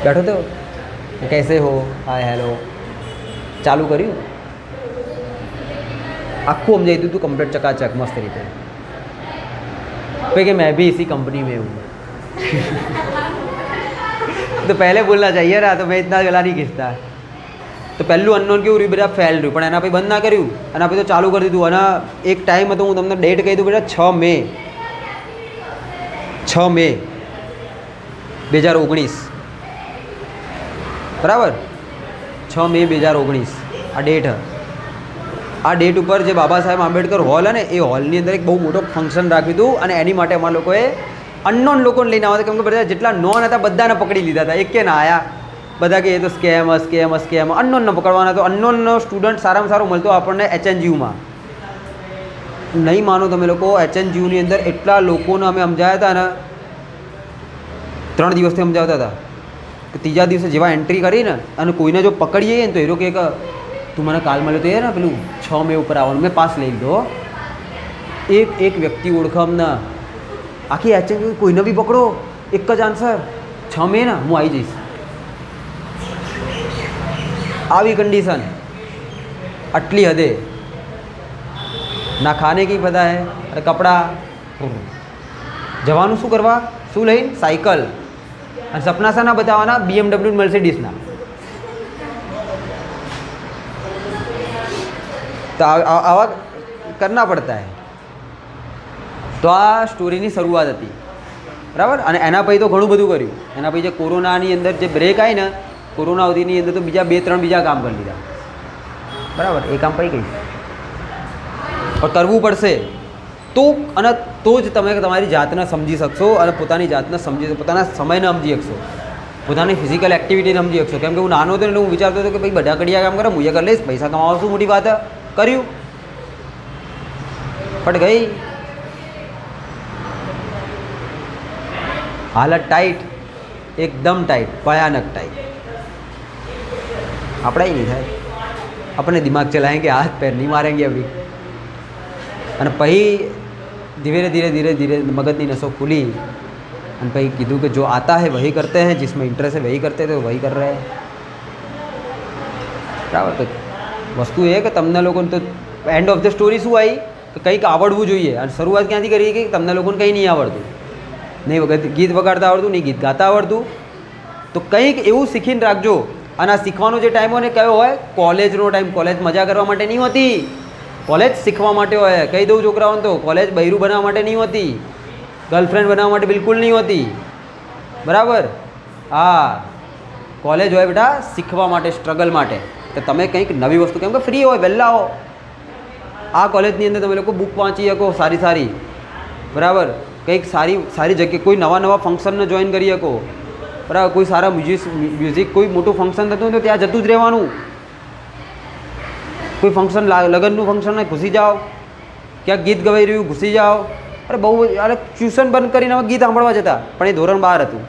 બેઠો હતો. कैसे हो, हाय હેલો ચાલુ કર્યું, આખું સમજાવી દીધું કમ્પ્લીટ ચકાચક મસ્ત રીતે. कि मैं भी इसी कंपनी में हूँ. तो पहले बोलना चाहिए ना, तो मैं इतना गला नहीं खींचता. તો પહેલું અનનોન કેવું રહ્યું બેટા, ફેલ રહ્યું, પણ એના પછી બંધ ના કર્યું, એના પછી તો ચાલુ કરી દીધું. અને એક ટાઈમ હતો, હું તમને ડેટ કહી દઉં બેટા, 6 મે 2019, બરાબર, 6 મે 2019 આ ડેટ. આ ડેટ ઉપર જે બાબા સાહેબ આંબેડકર હોલ ને, એ હોલની અંદર એક બહુ મોટો ફંક્શન રાખ્યું હતું. અને એની માટે અમારા લોકોએ અનનોન લોકોને લઈને આવ્યા હતા, કેમ કે બધા જેટલા નોન હતા બધાને પકડી લીધા હતા. એક કે ના આયા, બધા કે એ તો સ્કેમ અનનોનને પકડવાના. તો અનનોનનો સ્ટુડન્ટ સારામાં સારો મળતો આપણને HNGUમાં. નહીં માનો તમે લોકો, HNGUની અંદર એટલા લોકોને અમે સમજાયા હતા ને, 3 દિવસથી સમજાવતા હતા. કે ત્રીજા દિવસે જેવા એન્ટ્રી કરીને અને કોઈને જો પકડીએ ને, તો એ લોકો કે તું મને કાલ મળ્યો તો એ ને પેલું 6 મે ઉપર આવવાનું, મેં પાસ લઈ લીધો. એક વ્યક્તિ ઓળખામના આખી HNGU કોઈને બી પકડો, એક જ આન્સર 6 મે ને હું આવી જઈશ. આવી કંડીશન, આટલી હદે ના ખાને કી પતા હે. અરે કપડાં, જવાનું શું કરવા, શું લઈને, સાયકલ. અને સપના શાના બતાવવાના, BMW મર્સિડીસના. તો આવા કરના પડતા હે. તો આ સ્ટોરીની શરૂઆત હતી, બરાબર. અને એના પછી તો ઘણું બધું કર્યું. એના પછી જે કોરોનાની અંદર જે બ્રેક આવી ને, કોરોના અવધિની અંદર તો બીજા 2-3 બીજા કામ કરી લીધા, બરાબર. એ કામ પછી કહીશ, પણ કરવું પડશે તો. અને તો જ તમે તમારી જાતને સમજી શકશો, અને પોતાની જાતને સમજી શકશો, પોતાના સમયને સમજી શકશો, પોતાની ફિઝિકલ એક્ટિવિટીને સમજી શકશો. કેમ કે હું નાનો હતો એટલે હું વિચારતો હતો કે ભાઈ બધા કડિયા કામ કરે, હું એ કરી લઈશ, પૈસા કમાવા શું મોટી વાત કર્યું. પણ ગઈ હાલત ટાઈટ, એકદમ ટાઈટ, ભયાનક ટાઈટ. આપણા નહીં થાય, अपने दिमाग चलाएंगे, हाथ पैर नहीं मारेंगे अभी. અને પછી धीरे धीरे धीरे धीरे मगजनी नसों खुली. અને પછી કીધું કે जो आता है वही करते हैं, जिसमें इंटरेस्ट है वही करते थे, वही कर रहे हैं. બરાબર. તો વસ્તુ એ કે તમને લોકોને તો એન્ડ ઓફ ધ સ્ટોરી શું આવી કે કંઈક આવડવું જોઈએ. અને શરૂઆત ક્યાંથી કરી કે તમને લોકોને કંઈ નહીં આવડતું, નહીં ગીત વગાડતા આવડતું, નહીં ગીત ગાતા આવડતું. તો કંઈક એવું શીખીને રાખજો. અને આ શીખવાનો જે ટાઈમ હોય ને કયો હોય, કોલેજનો ટાઈમ. કોલેજ મજા કરવા માટે નહીં હોતી, કોલેજ શીખવા માટે હોય. કહી દઉં છોકરાઓને, તો કોલેજ બૈરું બનાવવા માટે નહીં હોતી, ગર્લફ્રેન્ડ બનાવવા માટે બિલકુલ નહીં હોતી, બરાબર. હા, કોલેજ હોય બેટા શીખવા માટે, સ્ટ્રગલ માટે. તો તમે કંઈક નવી વસ્તુ, કેમ કે ફ્રી હોય, વહેલા હો. આ કોલેજની અંદર તમે લોકો બુક વાંચી શકો સારી સારી, બરાબર. કંઈક સારી સારી જગ્યાએ કોઈ નવા ફંક્શનને જોઈન કરી શકો, બરાબર. કોઈ સારા મ્યુઝિક કોઈ મોટું ફંક્શન થતું હોય તો ત્યાં જતું જ રહેવાનું. કોઈ ફંક્શન, લગ્નનું ફંક્શન હોય, ઘૂસી જાઓ. ક્યાંક ગીત ગવાઈ રહ્યું, ઘૂસી જાઓ. અરે બહુ, અરે ટ્યુશન બંધ કરીને અમે ગીત સાંભળવા જતા, પણ એ ધોરણ 12 હતું.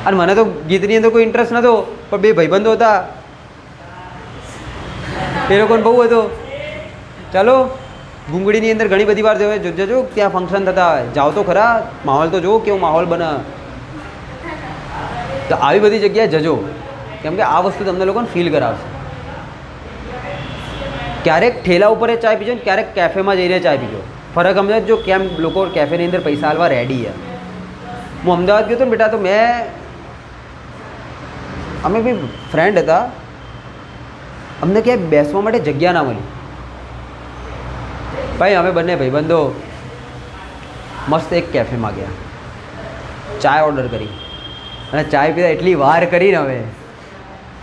અને મને તો ગીતની અંદર કોઈ ઇન્ટરેસ્ટ નહોતો, પણ 2 ભાઈબંધો હતા, એ લોકોને બહુ હતો. ચાલો ભૂંગળીની અંદર ઘણી બધી વાર જજો, ત્યાં ફંક્શન થતા હોય, જાઓ તો ખરા, માહોલ તો જો કેવો માહોલ બને. તો આવી બધી જગ્યાએ જજો, કેમ કે આ વસ્તુ તમને લોકોને ફીલ કરાવશે. ક્યારેક ઠેલા ઉપર ચાય પીજો ને ક્યારેક કેફેમાં જઈને ચાય પીજો. ફરક સમજો કેમ લોકો કેફેની અંદર પૈસા આલવા રેડી છે. હું અમદાવાદ ગયો હતો ને બેટા, તો અમે બી ફ્રેન્ડ હતા, અમને ક્યાંય બેસવા માટે જગ્યા ના મળી. ભાઈ અમે બંને ભાઈબંધો મસ્ત એક કેફેમાં ગયા, ચાય ઓર્ડર કરી, અને ચાય પીતા એટલી વાર કરીને હવે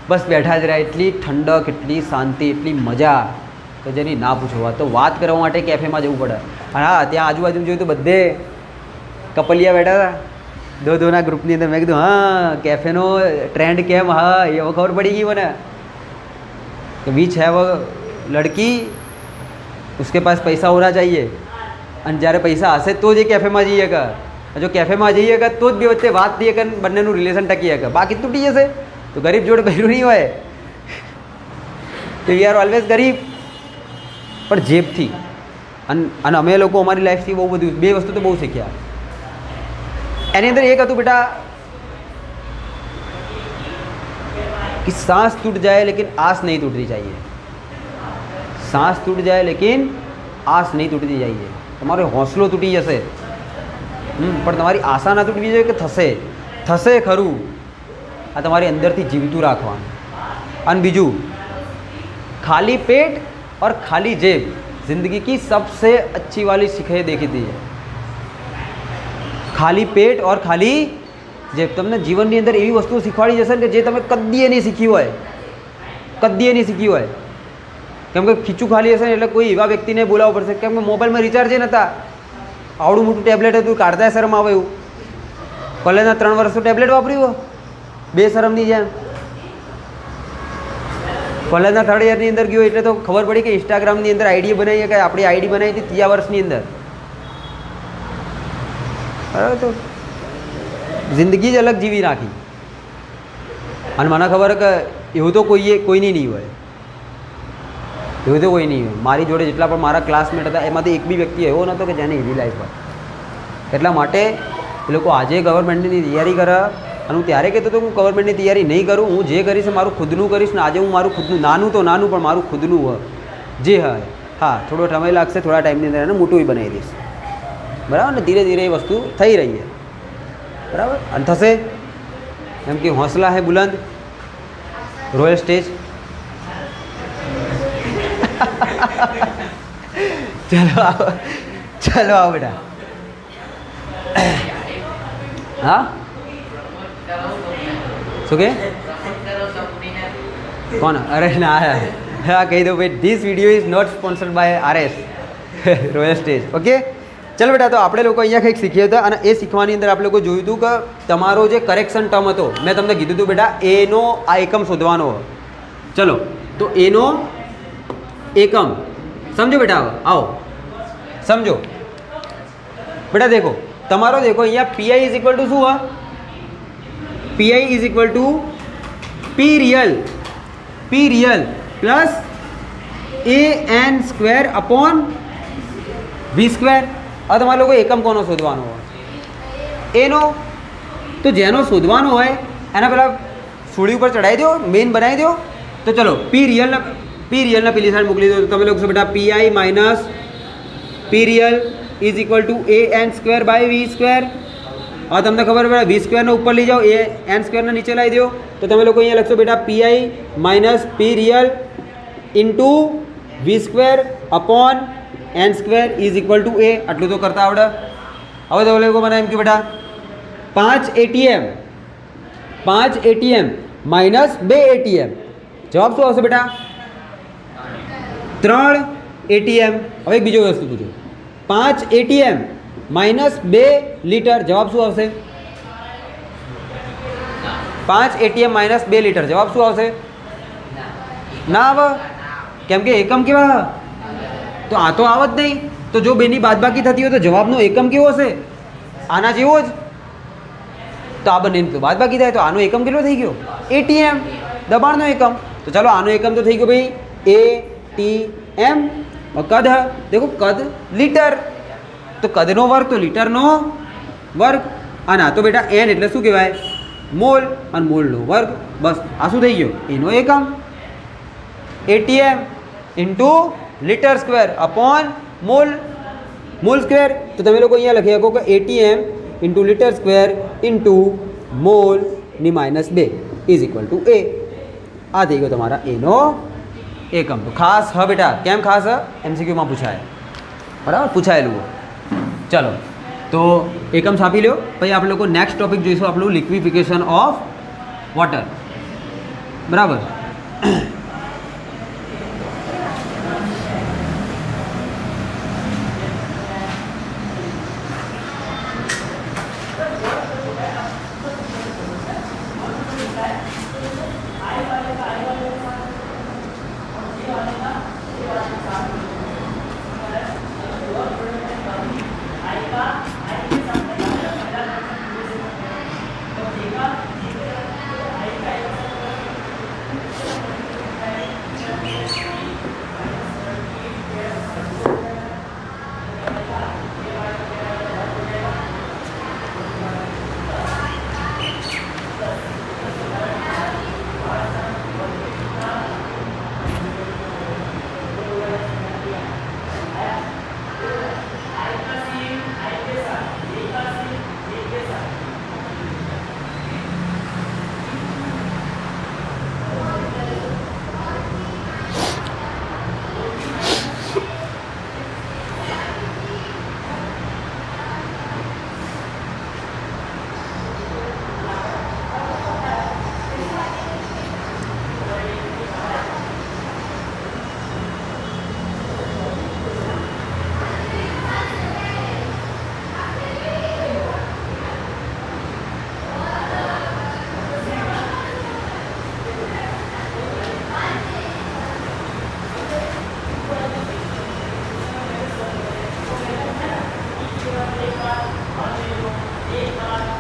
બસ બેઠા જ રહ્યા. એટલી ઠંડક, એટલી શાંતિ, એટલી મજા કે જેની ના પૂછવા. તો વાત કરવા માટે કેફેમાં જવું પડે. અને હા, ત્યાં આજુબાજુ જોયું તો બધે કપલિયા બેઠા હતા, દોના ગ્રુપની અંદર. મેં કીધું હા, કેફેનો ટ્રેન્ડ કેમ, હા એવો ખબર પડી ગઈ મને કે વીચ હે वो लड़की, उसके पास पैसा होना चाहिए. અને જ્યારે પૈસા હશે તો જ એ કેફેમાં જઈએ કે, જો કેફેમાં જઈએ કે તો જ બે વચ્ચે વાત થઈએ કે બંનેનું રિલેશન ટકીએ કે, બાકી તૂટી જશે. તો ગરીબ જોડે બહેરું નહીં હોય, તો વી આર ઓલવેઝ ગરીબ, પણ જેબથી. અને અમે લોકો અમારી લાઈફથી બહુ બધું 2 વસ્તુ તો બહુ શીખ્યા. એની અંદર એક હતું બેટા कि सांस टूट जाए लेकिन आस नहीं टूटनी चाहिए, सांस टूट जाए लेकिन आस नहीं टूटनी चाहिए. તમારો હોંસલો તૂટી જશે પણ તમારી આશા ના તૂટવી જોઈએ કે થશે થશે ખરું. આ તમારી અંદરથી જીવતું રાખવાનું. અને બીજું, खाली पेट और खाली जेब जिंदगी की सबसे अच्छी वाली सीखे देखी थी. खाली पेट और खाली જેબ તમને જીવનની અંદર એવી વસ્તુઓ શીખવાડી જશે ને કે જે તમે કદીએ નહીં શીખી હોય, કદીએ નહીં શીખી હોય. કેમ કે ખીચું ખાલી હશે ને એટલે કોઈ એવા વ્યક્તિને બોલાવવું પડશે. કેમ કે મોબાઈલમાં રિચાર્જ નહોતા, આવડું મોટું ટેબ્લેટ હતું, કાઢતા શરમ આવે એવું. કોલેજના 3 વર્ષ તો ટેબ્લેટ વાપર્યું, બે શરમની જેમ. કોલેજના 3rd યરની અંદર ગયો એટલે તો ખબર પડી કે ઇન્સ્ટાગ્રામની અંદર આઈડી બનાવી, કે આપણી આઈડી બનાવી હતી 3 વર્ષની અંદર. બરાબર, તો જિંદગી જ અલગ જીવી નાખી. અને મને ખબર કે એવું તો કોઈની નહીં હોય, એવું તો કોઈ નહીં હોય. મારી જોડે જેટલા પણ મારા ક્લાસમેટ હતા એમાંથી એક બી વ્યક્તિ એવો નહોતો કે જેને એવી લાઈફ હોય. એટલા માટે એ લોકો આજે ગવર્મેન્ટની તૈયારી કરે. અને હું ત્યારે કહેતો હતો હું ગવર્મેન્ટની તૈયારી નહીં કરું, હું જે કરીશ મારું ખુદનું કરીશ. ને આજે હું મારું ખુદનું, નાનું તો નાનું પણ મારું ખુદનું હોય જે હોય. હા, થોડો સમય લાગશે, થોડા ટાઈમની અંદર એને મોટું બનાવી દઈશ. બરાબર ને? ધીરે ધીરે એ વસ્તુ થઈ રહી છે. બરાબર, અને થશે. એમ કે હોંસલા હે બુલંદ, રોયલ સ્ટેજ. ચલો આવો, ચલો આવો બેટા. હા, શું કે કોણ? અરે ના, હા કહી દો ભાઈ, this video is not sponsored by RS royal stage. Okay, ચલો બેટા. તો આપણે લોકો અહીંયા કંઈક શીખ્યા હતા અને એ શીખવાની અંદર આપણે લોકો જોયું હતું કે તમારો જે કરેક્શન ટર્મ હતો, મેં તમને કીધું હતું બેટા એનો આ એકમ શોધવાનો. ચલો, તો એનો એકમ સમજો બેટા. આવો સમજો બેટા. દેખો તમારો, દેખો અહીંયા PI ઇઝ ઇક્વલ ટુ શું હા? PI is equal two P real plus AN² upon V². હવે તમારે લોકો એકમ કોનો શોધવાનો હોય? એનો. તો જેનો શોધવાનો હોય એના પહેલાં સુડી ઉપર ચડાવી દો, મેઇન બનાવી દો. તો ચલો P રિયલના પેલી સાઈડ મોકલી દો. તો તમે લખશો બેટા PI minus P real is equal to AN² by V². હવે તમને ખબર પડે, V² ઉપર લઈ જાઓ, AN² નીચે લાવી દો. તો તમે લોકો અહીંયા લખશો બેટા PI minus P real into V² upon N² is equal to A. આટલું તો કરતા આવડે. હવે તમે લોકો મને એમ કે બેટા 5 ATM માઇનસ 2 ATM, જવાબ શું આવશે બેટા? 3 ATM. હવે બીજો વસ્તુ પૂછો, 5 ATM માઇનસ 2 લીટર, જવાબ શું આવશે? 5 ATM માઇનસ 2 લીટર, જવાબ શું આવશે? ના આવે. કેમ કે એકમ કેવા? તો આ તો આવ જ નહીં. તો જો બેની બાદબાકી થતી હોય તો જવાબનો એકમ કેવો હશે? આના જેવો જ. તો આ બંને તો બાદબાકી થાય તો આનો એકમ કેટલો થઈ ગયો? ATM, દબાણનો એકમ. તો ચાલો આનો એકમ તો થઈ ગયો ભાઈ ATM. કદ, દેખો કદ લીટર, તો કદનો વર્ગ તો લીટરનો વર્ગ. અને આ તો બેટા N એટલે શું કહેવાય? મોલ. અને મોલનો વર્ગ. બસ આ શું થઈ ગયો? એનો એકમ. ATM into litre upon mole square. તો તમે લોકો અહીંયા લખી શકો કે ATM ઇન્ટુ લીટર² ઇન્ટુ મોલની -2 ઇઝ ઇક્વલ ટુ A. આ થઈ ગયો તમારા એનો એકમ. તો ખાસ હા બેટા, કેમ ખાસ? MCQમાં પૂછાય. બરાબર, પૂછાયેલું. ચલો, તો એકમ છાપી લો. પછી આપણે લોકો નેક્સ્ટ ટોપિક જોઈશું આપણું લિક્વિફિકેશન ઓફ વોટર. બરાબર.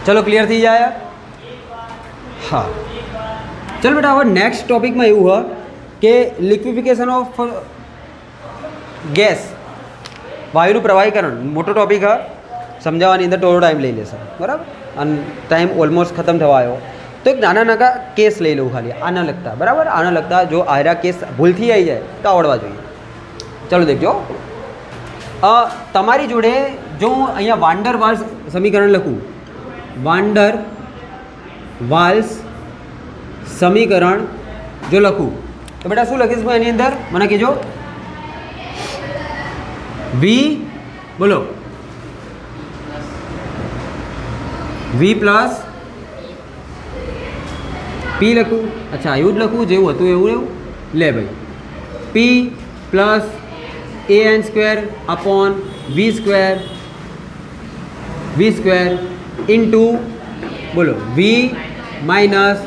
ચલો ક્લિયર થઈ જાય. હા ચલો બેટા હવે નેક્સ્ટ ટોપિકમાં એવું હોય કે લિક્વિફિકેશન ઓફ ગેસ, વાયુનું પ્રવાહીકરણ, મોટો ટોપિક હ, સમજાવવાની અંદર થોડો ટાઈમ લઈ લેશે બરાબર, અને ટાઈમ ઓલમોસ્ટ ખતમ થવા આવ્યો. તો એક નાના નાના કેસ લઈ લઉં ખાલી આના લગતા બરાબર, આના લગતા જો આયરા કેસ ભૂલથી આવી જાય તો આવડવા જોઈએ. ચલો દેખજો, તમારી જોડે જો હું અહીંયા વાન્ડર વાલ્સ સમીકરણ લખું, વાન્ડર વાલ્સ સમીકરણ જો લખું તો બેટા શું લખીશ હું એની અંદર મને કહેજો. વી બોલો વી પ્લસ પી લખું, અચ્છા એવું જ લખું જેવું હતું એવું લે ભાઈ, P plus A N square upon V square into બોલો V minus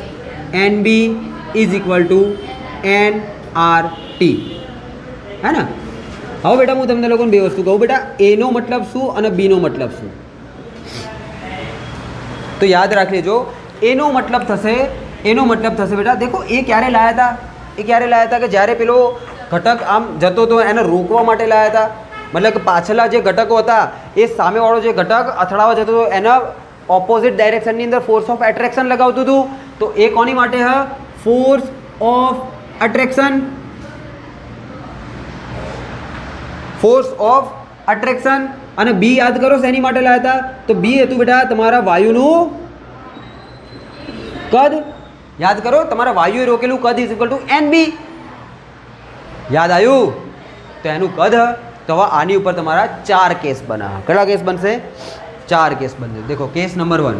N B is equal to N R T, હે ને. હવે બેટા હું તમને લોકોને બે વસ્તુ કહું બેટા, એનો મતલબ શું અને બીનો મતલબ શું, તો યાદ રાખી લેજો. એનો મતલબ થશે બેટા દેખો એ ક્યારે લાયા હતા કે જ્યારે પેલો ઘટક આમ જતો હતો એને રોકવા માટે લાયા હતા, મતલબ કે પાછલા જે ઘટકો હતા એ સામેવાળો જે ઘટક અથડાવા જતો હતો એના ઓપોઝિટ ડાયરેક્શનની અંદર ફોર્સ ઓફ એટ્રેક્શન લગાવતું હતું. તો એ કોની માટે હ, ફોર્સ ઓફ અટ્રેક્શન. અને બી યાદ કરો શેની માટે લાયા હતા, તો બી હતું બેટા તમારા વાયુનું કદ, યાદ કરો તમારા વાયુએ રોકેલું કદ is equal to N B, યાદ આવ્યું, તો એનું કદ. તો હવે આની ઉપર તમારા 4 કેસ બના, કેટલા કેસ બનશે, 4 કેસ બનશે. દેખો કેસ નંબર 1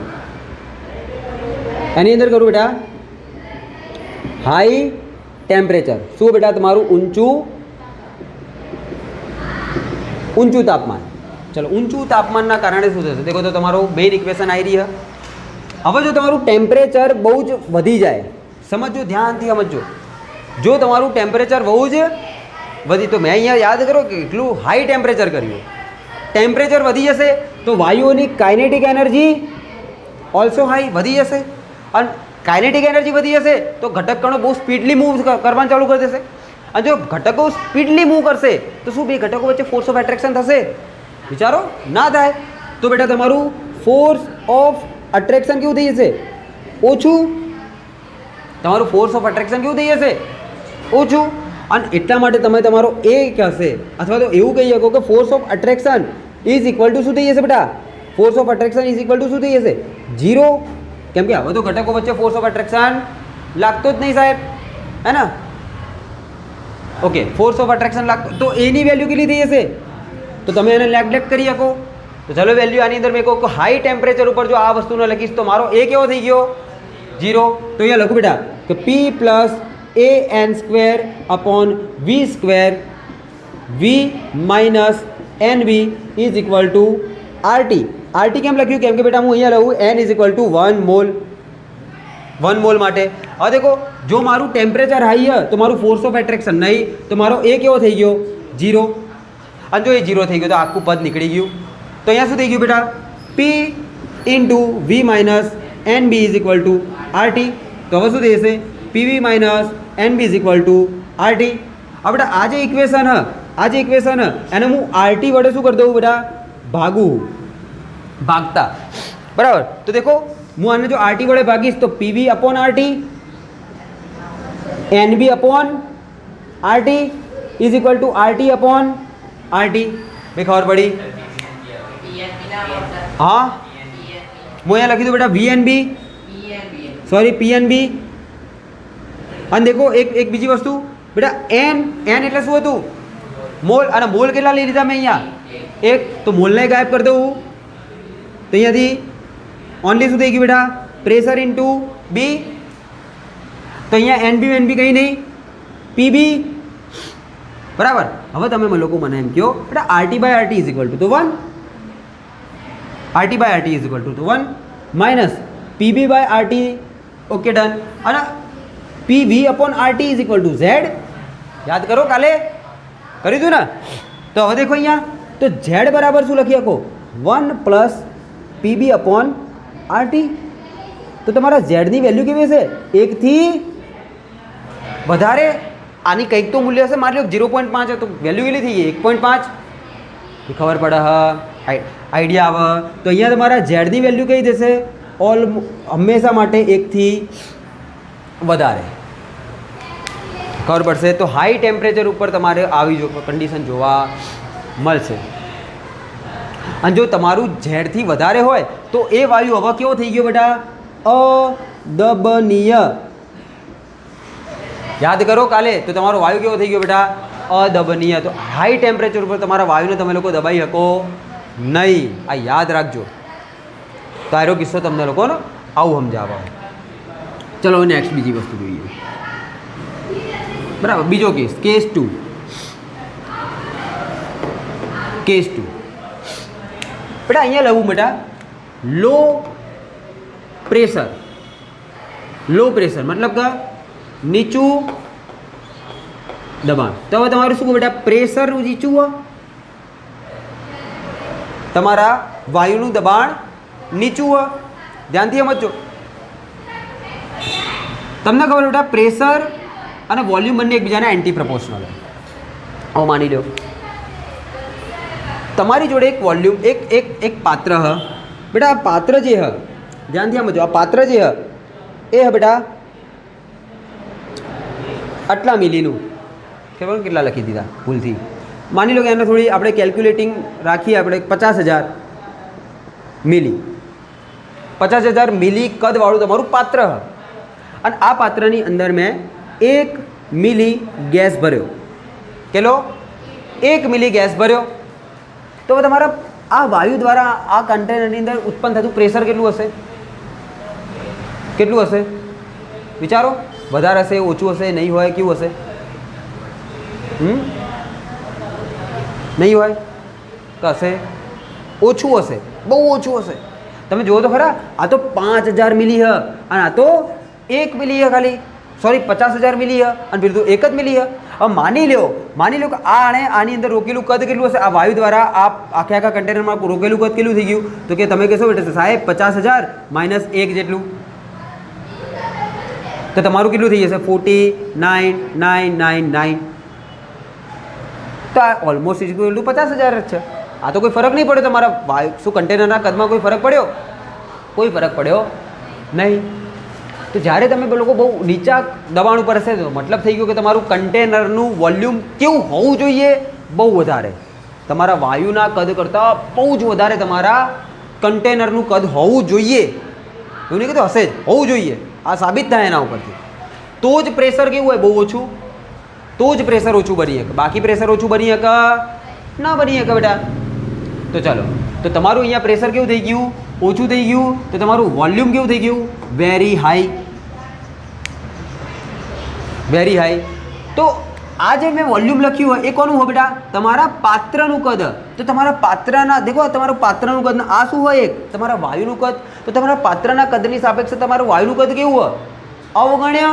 એની અંદર કરું બેટા હાઈ ટેમ્પરેચર, શું બેટા તમારું ઊંચું તાપમાન. ચલો ઊંચું તાપમાનના કારણે શું થશે, દેખો તો તમારું મેઇન ઇક્વેશન આવી રહી છે. હવે જો તમારું ટેમ્પરેચર બહુ જ વધી જાય, સમજો ધ્યાનથી સમજો, જો તમારું ટેમ્પરેચર બહુ જ વધી, તો મેં અહીંયા યાદ કરો કે એટલું હાઈ ટેમ્પરેચર કર્યું, ટેમ્પરેચર વધી જશે તો વાયુઓની કાઇનેટિક એનર્જી ઓલ્સો હાઈ વધી જશે, અને કાઇનેટિક એનર્જી વધી જશે તો ઘટક કણો બહુ સ્પીડલી મૂવ કરવાનું ચાલુ કરી દેશે. અને જો ઘટકો સ્પીડલી મૂવ કરશે તો શું બે ઘટકો વચ્ચે ફોર્સ ઓફ એટ્રેક્શન થશે, વિચારો ના થાય. તો બેટા તમારું ફોર્સ ઓફ અટ્રેક્શન કેવું થઈ જશે, ઓછું, તમારું ફોર્સ ઓફ અટ્રેક્શન કેવું થઈ જશે, ઓછું. અને એટલા માટે તમે તમારો એ કહેશે અથવા તો એવું કહી શકો કે force of attraction is equal two શું થઈ જશે બેટા, force of attraction is equal two શું થઈ જશે, 0. કેમ કે હવે તો ઘટકો વચ્ચે ફોર્સ ઓફ અટ્રેક્શન લાગતો જ નહીં સાહેબ, હે ને. ઓકે, ફોર્સ ઓફ અટ્રેક્શન લાગતો તો એની વેલ્યુ કેટલી થઈ જશે, તો તમે એને નેગ્લેક્ટ કરી શકો. તો ચલો વેલ્યુ આની અંદર મેં કહું કે હાઈ ટેમ્પરેચર ઉપર જો આ વસ્તુને લખીશ તો મારો એ કેવો થઈ ગયો, 0. તો અહીંયા લખું બેટા કે P plus A N square upon V square V minus N B is equal to RT. RT કેમ લખ્યું, કેમ કે બેટા હું અહીંયા લઉં N is equal to 1 mole માટે. હવે દેખો જો મારું ટેમ્પરેચર હાઈ હોય તો મારું ફોર્સ ઓફ એટ્રેક્શન નહીં, તો મારો એ કેવો થઈ ગયો, 0. અને જો એ 0 થઈ ગયો તો આખું પદ નીકળી ગયું. તો અહીંયા શું થઈ ગયું બેટા, P into V minus N B is equal to RT. તો હવે શું થઈ જશે, PV minus N B is equal to RT. હવે બેટા આ જે ઇક્વેશન એને હું આરટી વડે શું કરી દઉં બેટા, ભાગતા બરાબર. તો દેખો હું આને જો આરટી વડે ભાગીશ તો PV upon RT N B upon RT is equal to RT upon RT. ભાઈ ખબર પડી, હા હું અહીંયા લખી દઉં બેટા વીએનબી, સોરી પીએનબી. અને દેખો એક બીજી વસ્તુ બેટા એન એટલે શું હતું, મોલ. અને મોલ કેટલા લઈ લીધા મેં અહીંયા, 1. તો મોલને ગાયબ કરી દઉં તો અહીંયાથી ઓનલી શું થઈ ગયું બેટા, પ્રેશર ઇન્ટુ બી. તો અહીંયા એનબી કંઈ નહીં, પીબી બરાબર. હવે તમે લોકો મને એમ કહો બેટા RT by RT is equal to 1, RT by RT is equal to 1 minus PB by RT. Okay done. અને PV upon RT is equal to Z. યાદ કરો કાલે કરી દઉં ને. તો હવે દેખો અહીંયા તો ઝેડ બરાબર શું લખી શકો, 1 પ્લસ પીબી અપોન RT. તો તમારા ઝેડની વેલ્યુ કેવી હશે? 1 થી વધારે. આની કંઈક તો મૂલ્ય હશે. માની લો 0.5 છે તો વેલ્યુ કેટલી થઈ ગઈ? 1.5. ખબર પડે? હા, આઈડિયા આવે. તો અહીંયા તમારા ઝેડની વેલ્યુ કઈ થશે? હંમેશા માટે 1 થી વધારે. ખબર પડશે? તો હાઈ ટેમ્પરેચર ઉપર તમારે આવી કન્ડિશન જોવા મળશે. અને જો તમારું ઝેડથી વધારે હોય તો એ વાયુ હવે કેવો થઈ ગયો બેટા? અદબનીય. યાદ કરો કાલે તો તમારો વાયુ કેવો થઈ ગયો બેટા? અદબનીય. તો હાઈ ટેમ્પરેચર ઉપર તમારા વાયુને તમે લોકો દબાઈ શકો નહીં. આ યાદ રાખજો. તો આરો કિસ્સો તમને લોકોને આવું સમજાવવા. ચલો નેક્સ્ટ બીજી વસ્તુ જોઈએ. બરાબર, બીજો કેસ, કેસ 2. કેસ 2 બેટા અહીંયા લઉં બેટા લો પ્રેશર. લો પ્રેશર મતલબ કે નીચું દબાણ. તો હવે તમારું શું બેટા? પ્રેશર નીચું હોય, તમારા વાયુનું દબાણ નીચું હોય. ધ્યાનથી સમજો. તમને ખબર બેટા પ્રેશર અને વોલ્યુમ બંને એકબીજાને એન્ટી પ્રપોર્શનલ હોય. હવે માની લો તમારી જોડે એક વોલ્યુમ એક પાત્ર હ બેટા. આ પાત્ર જે હ, ધ્યાનથી સમજો, આ પાત્ર જે હ એ હ બેટા આટલા મિલીનું. ખબર કેટલા લખી દીધા ભૂલથી. માની લો કે એને થોડી આપણે કેલ્ક્યુલેટિંગ રાખીએ આપણે 50,000 મિલી. 50,000 મિલી કદવાળું તમારું પાત્ર હ. અને આ પાત્રની અંદર મેં 1 મિલી ગેસ ભર્યો. કેટલો? 1 મિલી ગેસ ભર્યો. તો તમારા આ વાયુ દ્વારા આ કન્ટેનરની અંદર ઉત્પન્ન થતું પ્રેશર કેટલું હશે? કેટલું હશે વિચારો? વધારે હશે, ઓછું હશે, નહીં હોય, કેવું હશે? નહીં હોય કે હશે? ઓછું હશે, બહુ ઓછું હશે. તમે જુઓ તો ખરા, આ તો 5,000 મિલી હ અને આ તો 1 મિલી હ ખાલી. સોરી 50,000 મિલી હ અને પેલું તો 1 જ મિલી હ. હવે માની લો કે આની અંદર રોકેલું કદ કેટલું હશે? આ વાયુ દ્વારા આ આખા કન્ટેનરમાં રોકેલું કદ કેટલું થઈ ગયું? તો કે તમે કહેશો બેટા સાહેબ 50,000 માઇનસ 1 જેટલું. તો તમારું કેટલું થઈ જશે? 49,999. તો આ ઓલમોસ્ટ ઇક્વલ ટુ 50,000 જ છે. આ તો કોઈ ફરક નહીં પડ્યો તમારા વાયુ શું કન્ટેનરના કદમાં કોઈ ફરક પડ્યો? કોઈ ફરક પડ્યો નહીં. તો જ્યારે તમે લોકો બહુ નીચા દબાણ ઉપર હશે તો મતલબ થઈ ગયો કે તમારું કન્ટેનરનું વોલ્યુમ કેવું હોવું જોઈએ? બહુ વધારે. તમારા વાયુના કદ કરતાં બહુ જ વધારે તમારા કન્ટેનરનું કદ હોવું જોઈએ. એવું નહીં કીધું હશે જ, હોવું જોઈએ. આ સાબિત થાય એના ઉપરથી. તો જ પ્રેશર કેવું હોય? બહુ ઓછું. તો જ પ્રેશર ઓછું બની શકે. બાકી પ્રેશર ઓછું બની શકે ના બની શકે બેટા. તો ચાલો, તો તમારું અહીંયા પ્રેશર કેવું થઈ ગયું? ઓછું થઈ ગયું. તો તમારું વોલ્યુમ કેવું થઈ ગયું? Very high. Very high. તો આ જે મેં વોલ્યુમ લખ્યું હોય એ કોનું હોય બેટા? તમારા પાત્રનું કદ. તો તમારા પાત્રના દેખો, તમારું પાત્રનું કદ આ શું હોય? એક તમારા વાયુનું કદ. તો તમારા પાત્રના કદની સાપેક્ષે તમારું વાયુનું કદ કેવું હોય? અવગણ્ય.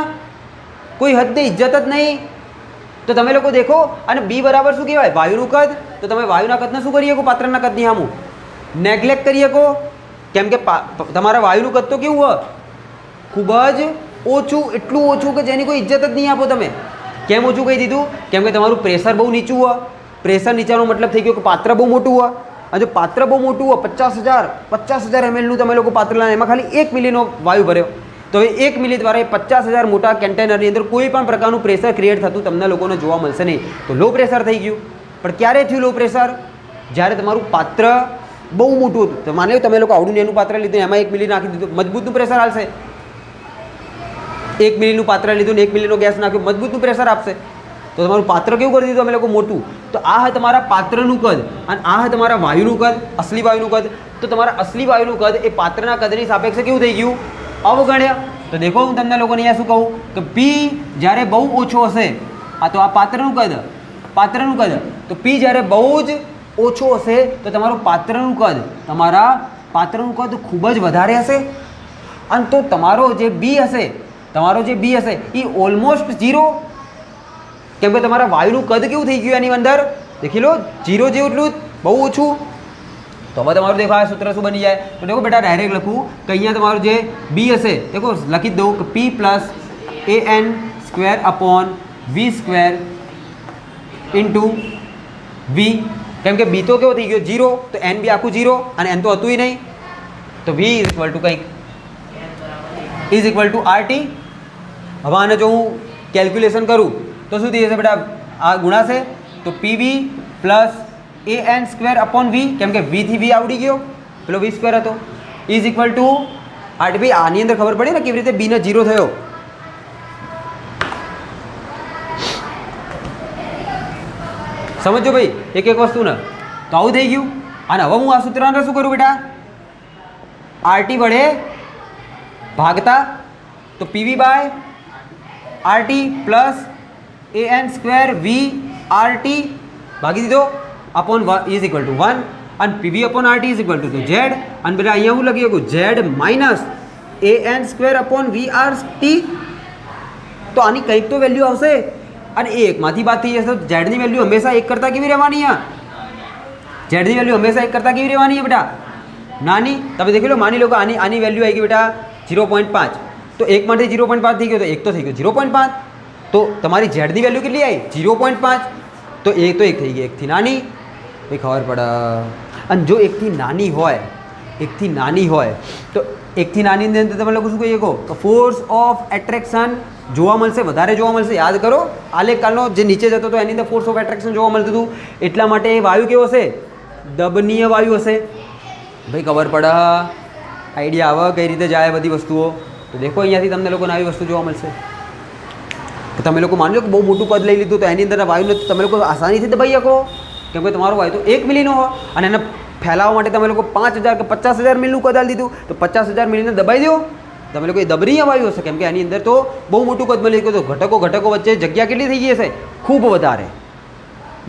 કોઈ હદની ઇજ્જત જ નહીં. તો તમે લોકો દેખો, અને બી બરાબર શું કહેવાય? વાયુનું કદ. તો તમે વાયુના કદને શું કરી શકો? પાત્રના કદની સામું નેગ્લેક્ટ કરી શકો. કેમ કે તમારા વાયુનું કદ તો કેવું હોય? ખૂબ જ ઓછું. એટલું ઓછું કે જેની કોઈ ઇજ્જત જ નહીં આપો તમે. કેમ ઓછું કહી દીધું? કેમ કે તમારું પ્રેશર બહુ નીચું હોય. પ્રેશર નીચાનો મતલબ થઈ ગયો કે પાત્ર બહુ મોટું હોય. અને જો પાત્ર બહુ મોટું હોય, 50,000 mlનું તમે લોકો પાત્ર લાવે, એમાં ખાલી 1 મિલીનો વાયુ ભર્યો. તો હવે 1 મિલી દ્વારા એ 50,000 મોટા કન્ટેનરની અંદર કોઈ પણ પ્રકારનું પ્રેશર ક્રિએટ થતું તમને લોકોને જોવા મળશે નહીં. તો લો પ્રેશર થઈ ગયું. પણ ક્યારે થયું લો પ્રેશર? જ્યારે તમારું પાત્ર બહુ મોટું હતું. તો માની લો તમે લોકો આવડું એનું પાત્ર લીધું, એમાં 1 મિલી નાખી દીધું, મજબૂતનું પ્રેશર આવશે. 1 મિલીનું પાત્ર લીધું ને 1 મિલીનો ગેસ નાખ્યો, મજબૂતનું પ્રેશર આપશે. તો તમારું પાત્ર કેવું કરી દીધું અમે લોકો? મોટું. તો આ હા તમારા પાત્રનું કદ અને આ હા તમારા વાયુનું કદ, અસલી વાયુનું કદ. તો તમારા અસલી વાયુનું કદ એ પાત્રના કદની સાપેક્ષે કેવું થઈ ગયું? અવગણ્ય. તો દેખો હું તમને લોકોને અહીંયા શું કહું કે પી જ્યારે બહુ ઓછો હશે, આ તો આ પાત્રનું કદ, પાત્રનું કદ. તો પી જ્યારે બહુ જ ઓછો હશે તો તમારું પાત્રનું કદ, તમારા પાત્રનું કદ ખૂબ જ વધારે હશે. અને તો તમારો જે બી હશે, એ ઓલમોસ્ટ 0. કેમ કે તમારા વાયુનું કદ કેવું થઈ ગયું એની અંદર? દેખી લો 0 જેવું, એટલું બહુ ઓછું. તો હવે તમારું દેખો આ સૂત્ર શું બની જાય? તો દેખો બેટા ડાયરેક્ટ લખું કે અહીંયા તમારું જે બી હશે દેખો લખી જ દઉં કે P plus AN square upon V square into V, કેમ કે બી તો કેવો થઈ ગયો 0, તો એન બી આખું 0 અને એન તો હતું નહીં, તો વી ઇઝ ઇક્વલ ટુ કંઈક ઇઝ ઇક્વલ ટુ RT. હવે આને જો હું કેલ્ક્યુલેશન કરું તો શું થઈ જશે બેટા? આ ગુણાશે તો PV plus AN square upon V, કેમ કે વી થી વી આવડી ગયો, પેલો વી સ્ક્વેર હતો, ઇઝ ઇક્વલ ટુ RT. ભાઈ આની અંદર ખબર પડી ને કેવી રીતે બીને 0 થયો. સમજો ભાઈ એક એક વસ્તુ ને. તો આવું થઈ ગયું. અને હવે હું આ સૂત્રને શું કરું બેટા? RT વડે ભાગતા, તો PV by RT plus AN square V RT ભાગી દીધો અપોન ઇઝ ઇક્વલ ટુ 1 અને PV upon RT is equal two Z. અને પેલા અહીંયા હું લખી શકું Z minus AN square upon VRT. તો આની કંઈક તો વેલ્યુ આવશે અને એ એકમાંથી બાદ થઈ જશે. તો ઝેડની વેલ્યુ હંમેશા એક કરતાં કેવી રહેવાની? ઝેડની વેલ્યુ હંમેશા એક કરતાં કેવી રહેવાની બેટા? નાની. તમે દેખી લો, માની લો કે આની વેલ્યુ આવી ગઈ બેટા 0.5, તો એકમાંથી 0.5 થઈ ગયો, તો એક તો થઈ ગયો 0.5. તો તમારી ઝેડની વેલ્યુ કેટલી આવી? 0.5. તો એ તો એક થઈ ગઈ એકથી નાની. એ ખબર પડે. અને જો એકથી નાની હોય તો એકથી નાની અંદર તમે લોકો શું કહીએ કહો કે ફોર્સ ઓફ એટ્રેક્શન જોવા મળશે, વધારે જોવા મળશે. યાદ કરો આલેખ કાલનો જે નીચે જતો હતો એની અંદર ફોર્સ ઓફ એટ્રેક્શન જોવા મળતું હતું. એટલા માટે એ વાયુ કેવો હશે? દબનીય વાયુ હશે. ભાઈ ખબર પડે, આઈડિયા આવે કઈ રીતે જાય બધી વસ્તુઓ. તો દેખો અહીંયાથી તમને લોકોને આવી વસ્તુ જોવા મળશે કે તમે લોકો માની લો કે બહુ મોટું પદ લઈ લીધું, તો એની અંદર વાયુને તમે લોકો આસાનીથી દબાઈ શકો, કેમ કે તમારો વાયુ તો 1 મિલીનો હોય અને એને ફેલાવવા માટે તમે લોકો 5000 કે 50000 મિલીનું કદ આલી દીધું, તો 50000 મિલીને દબાઈ દો. તમે લોકો એ દબનીય વાયુ હશે, કેમ કે એની અંદર તો બહુ મોટું કદ મળી ગયું. તો ઘટકો વચ્ચે જગ્યા કેટલી થઈ ગઈ હશે? ખૂબ વધારે.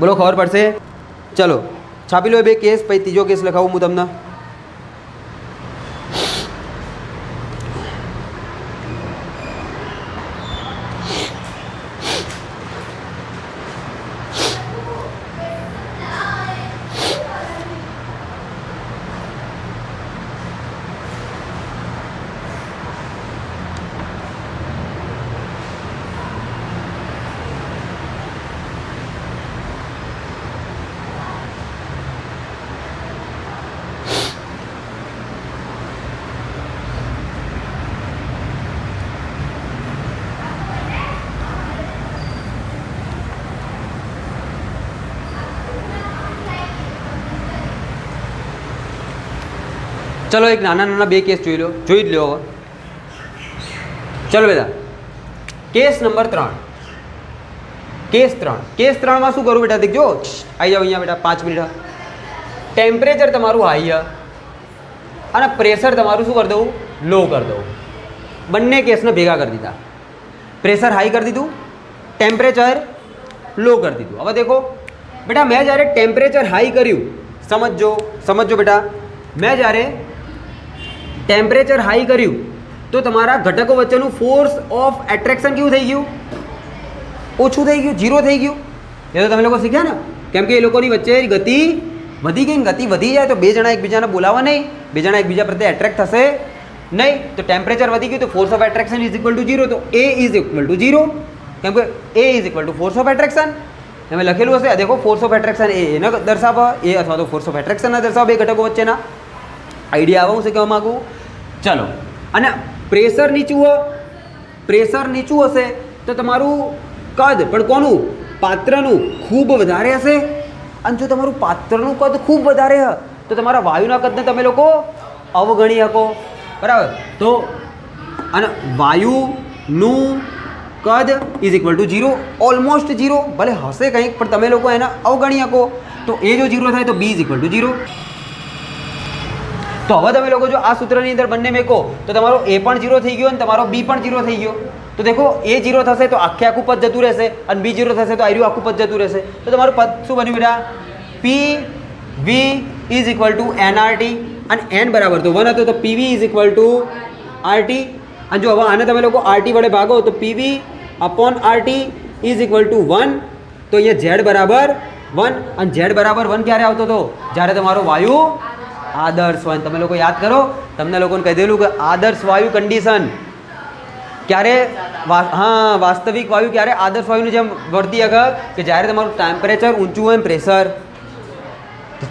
બોલો ખબર પડશે? ચલો છાપી લો 2 કેસ, પછી ત્રીજો કેસ લખાવું હું તમને. ચલો એક નાના 2 કેસ જોઈ જ લો હવે. ચલો બેટા કેસ નંબર 3. કેસ 3માં શું કરું બેટા? દેખજો આવી જાઓ અહીંયા બેટા 5 મિનિટ. ટેમ્પરેચર તમારું હાઈ અને પ્રેશર તમારું શું કરી દઉં? લો કરી દઉં. બંને કેસને ભેગા કરી દીધા. પ્રેશર હાઈ કરી દીધું, ટેમ્પરેચર લો કરી દીધું. હવે દેખો બેટા મેં જ્યારે ટેમ્પરેચર હાઈ કર્યું, સમજો બેટા, મેં જ્યારે ટેમ્પરેચર હાઈ કર્યું તો તમારા ઘટકો વચ્ચેનું ફોર્સ ઓફ એટ્રેક્શન કેવું થઈ ગયું? ઓછું થઈ ગયું, 0 થઈ ગયું. એ તો તમે લોકો શીખ્યા ને, કેમ કે એ લોકોની વચ્ચે ગતિ વધી ગઈ. ગતિ વધી જાય તો બે જણા એકબીજાને બોલાવવા નહીં, બે જણા એકબીજા પ્રત્યે એટ્રેક્ટ થશે નહીં. તો ટેમ્પરેચર વધી ગયું તો force of attraction is equal to 0. તો એ ઇઝ ઇક્વલ ટુ 0, કેમ કે A is equal to force of attraction. તમે લખેલું હશે દેખો, ફોર્સ ઓફ એટ્રેક્શન એને દર્શાવે, એ અથવા તો ફોર્સ ઓફ એટ્રેક્શનને દર્શાવે બે ઘટકો વચ્ચેના. આઈડિયા આવે હું શું કહેવા માગું? ચલો. અને પ્રેશર નીચું હશે તો તમારું કદ પણ કોનું? પાત્રનું ખૂબ વધારે હશે. અને જો તમારું પાત્રનું કદ ખૂબ વધારે હશે તો તમારા વાયુના કદને તમે લોકો અવગણી શકો. બરાબર? તો અને વાયુનું કદ ઇઝ ઇક્વલ ટુ 0, ઓલમોસ્ટ 0. ભલે હશે કંઈક પણ તમે લોકો એને અવગણી શકો. તો એ જો 0 થાય તો બી ઇઝ ઇક્વલ ટુ 0. તો હવે તમે લોકો જો આ સૂત્રની અંદર બંને મેકો તો તમારો એ પણ 0 થઈ ગયો અને તમારો બી પણ 0 થઈ ગયો. તો દેખો એ 0 થશે તો આખું પદ જતું રહેશે અને બી 0 થશે તો આર્યું આખું પદ જતું રહેશે. તો તમારું પદ શું બન્યું બેટા? P V is equal to NRT અને n બરાબર તો 1 હતો તો PV is equal to RT. અને જો હવે આને તમે લોકો RT વડે ભાગો તો PV upon RT is equal to 1. તો અહીંયા Z બરાબર 1 અને Z બરાબર 1 ક્યારે આવતો હતો? જ્યારે તમારો વાયુ આદર્શ વાયુ. તમે લોકો યાદ કરો, તમને લોકોને કહી દેલું કે આદર્શ વાયુ કન્ડિશન ક્યારે વાસ્તવિક વાયુ ક્યારે આદર્શ વાયુની જેમ વર્તી શકે કે જ્યારે તમારું ટેમ્પરેચર ઊંચું હોય ને પ્રેશર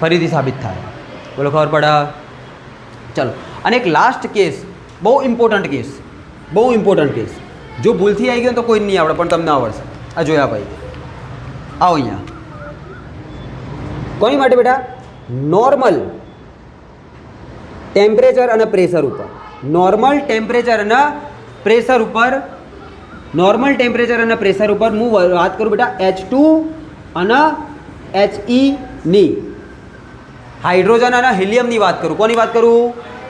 ફરીથી સાબિત થાય. બોલો ખબર પડે? ચલો, અને એક લાસ્ટ કેસ, બહુ ઇમ્પોર્ટન્ટ કેસ, જો ભૂલથી આવી ગયો તો કોઈ નહીં આવડે, પણ તમને આવડશે. આ જોયા ભાઈ, આવો અહીંયા. કોની માટે બેટા? નોર્મલ ટેમ્પરેચર અને પ્રેશર ઉપર. નોર્મલ ટેમ્પરેચર અને પ્રેશર ઉપર હું વાત કરું બેટા H2 અને HE ની, હાઇડ્રોજન અને હિલિયમની વાત કરું. કોની વાત કરું?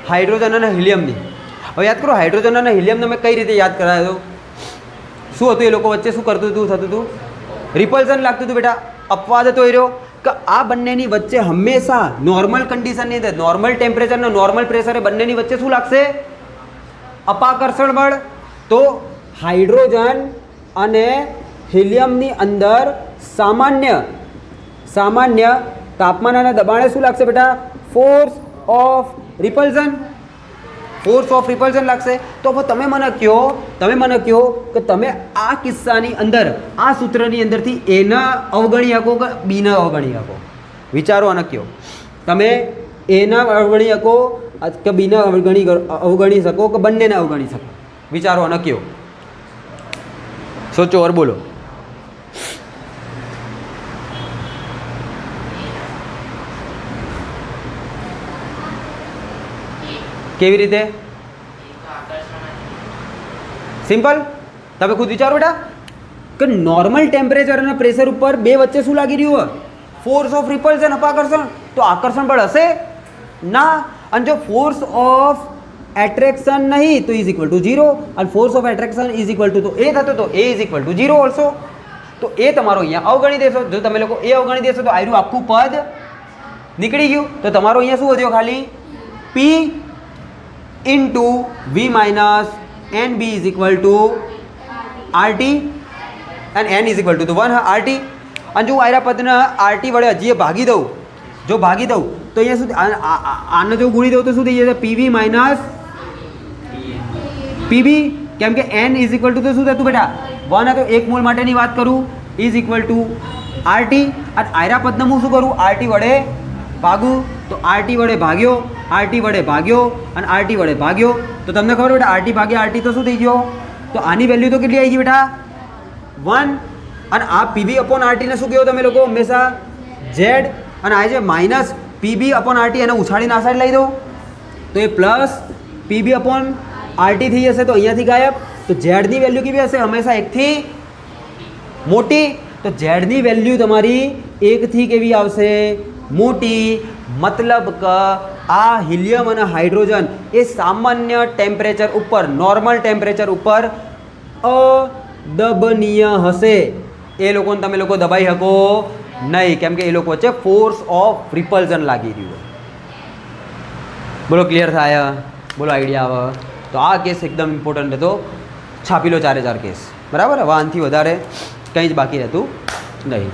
હાઇડ્રોજન અને હિલિયમની. હવે યાદ કરો, હાઇડ્રોજન અને હિલિયમને મેં કઈ રીતે યાદ કરાયો? શું હતું એ લોકો વચ્ચે? શું થતું હતું? રિપલ્ઝન લાગતું હતું બેટા. અપવાદ હતો એ રહ્યો કે આ બંનેની વચ્ચે હંમેશા નોર્મલ કન્ડિશનની અંદર, નોર્મલ ટેમ્પરેચર અને નોર્મલ પ્રેશરે બંનેની વચ્ચે શું લાગશે? અપાકર્ષણ બળ. તો હાઇડ્રોજન અને હિલિયમની અંદર સામાન્ય તાપમાન અને દબાણે શું લાગશે બેટા? ફોર્સ ઓફ રિપલ્ઝન લાગશે. તો હવે તમે મને કહો કે તમે આ કિસ્સાની અંદર, આ સૂત્રની અંદરથી એના અવગણી શકો કે બીના અવગણી શકો? વિચારો અને કહો, તમે એના અવગણી શકો કે બીના અવગણી શકો કે બંનેને અવગણી શકો? વિચારો અને કહો, સોચો ઓર બોલો. કેવી રીતે? સિમ્પલ. તમે ખુદ વિચારો બેટા કે નોર્મલ ટેમ્પરેચર અને પ્રેશર ઉપર બે વચ્ચે શું લાગી રહ્યું હોય? ફોર્સ ઓફ રિપલ્ઝન, અપાકર્ષણ. તો આકર્ષણ બળ હશે ના? અને જો ફોર્સ ઓફ એટ્રેક્શન નહીં તો ઇઝ ઇક્વલ ટુ 0, અને force of attraction is equal two તો એ થતો તો A is equal to 0 also. તો એ તમારો અહીંયા અવગણી દેશો. જો તમે લોકો એ અવગણી દેશો તો આયરું આખું પદ નીકળી ગયું. તો તમારો અહીંયા શું વધ્યો? ખાલી P into V minus NB is equal to RT and N is equal to 1 RT. અને જો આયરા પદના RT વડે હજી ભાગી દઉં, તો અહીંયા શું આને જો ગુણી દઉં તો શું થઈ જશે? PV minus PB. કેમ કે N is equal to તો શું થતું બેટા? 1 હતો. એક મોલ માટેની વાત કરું, is equal to RT. અને આયરા પદને હું શું કરું? RT વડે ભાગું. તો RT વડે ભાગ્યો અને RT વડે ભાગ્યો. તો તમને ખબર બેટા RT ભાગ્યા RT તો શું થઈ ગયો? તો આની વેલ્યુ તો કેટલી આવી ગઈ બેટા? 1. અને આ PB અપોન RT ને શું કહો તમે લોકો હંમેશા? Z. અને આ જે માઇનસ PB અપોન RT એને ઉછાળીને આ સાઈડ લઈ દો તો એ પ્લસ PB અપોન RT થઈ જશે. તો અહીંયાથી ગાયબ. તો Z ની વેલ્યુ કેવી હશે? હંમેશા 1 થી મોટી. તો Z ની વેલ્યુ તમારી 1 થી કેવી આવશે? મોટી. મતલબ કે આ હિલિયમ અને હાઇડ્રોજન એ સામાન્ય ટેમ્પરેચર ઉપર, નોર્મલ ટેમ્પરેચર ઉપર અદબનીય હશે. એ લોકોને તમે લોકો દબાઈ શકો નહીં, કેમ કે એ લોકો વચ્ચે ફોર્સ ઓફ રિપલ્ઝન લાગી રહ્યું. બોલો ક્લિયર થાય? બોલો આઈડિયા આવે? તો આ કેસ એકદમ ઇમ્પોર્ટન્ટ હતો. છાપી લો 4 કેસ. બરાબર? હવે આનાથી વધારે કંઈ જ બાકી રહેતું નહીં.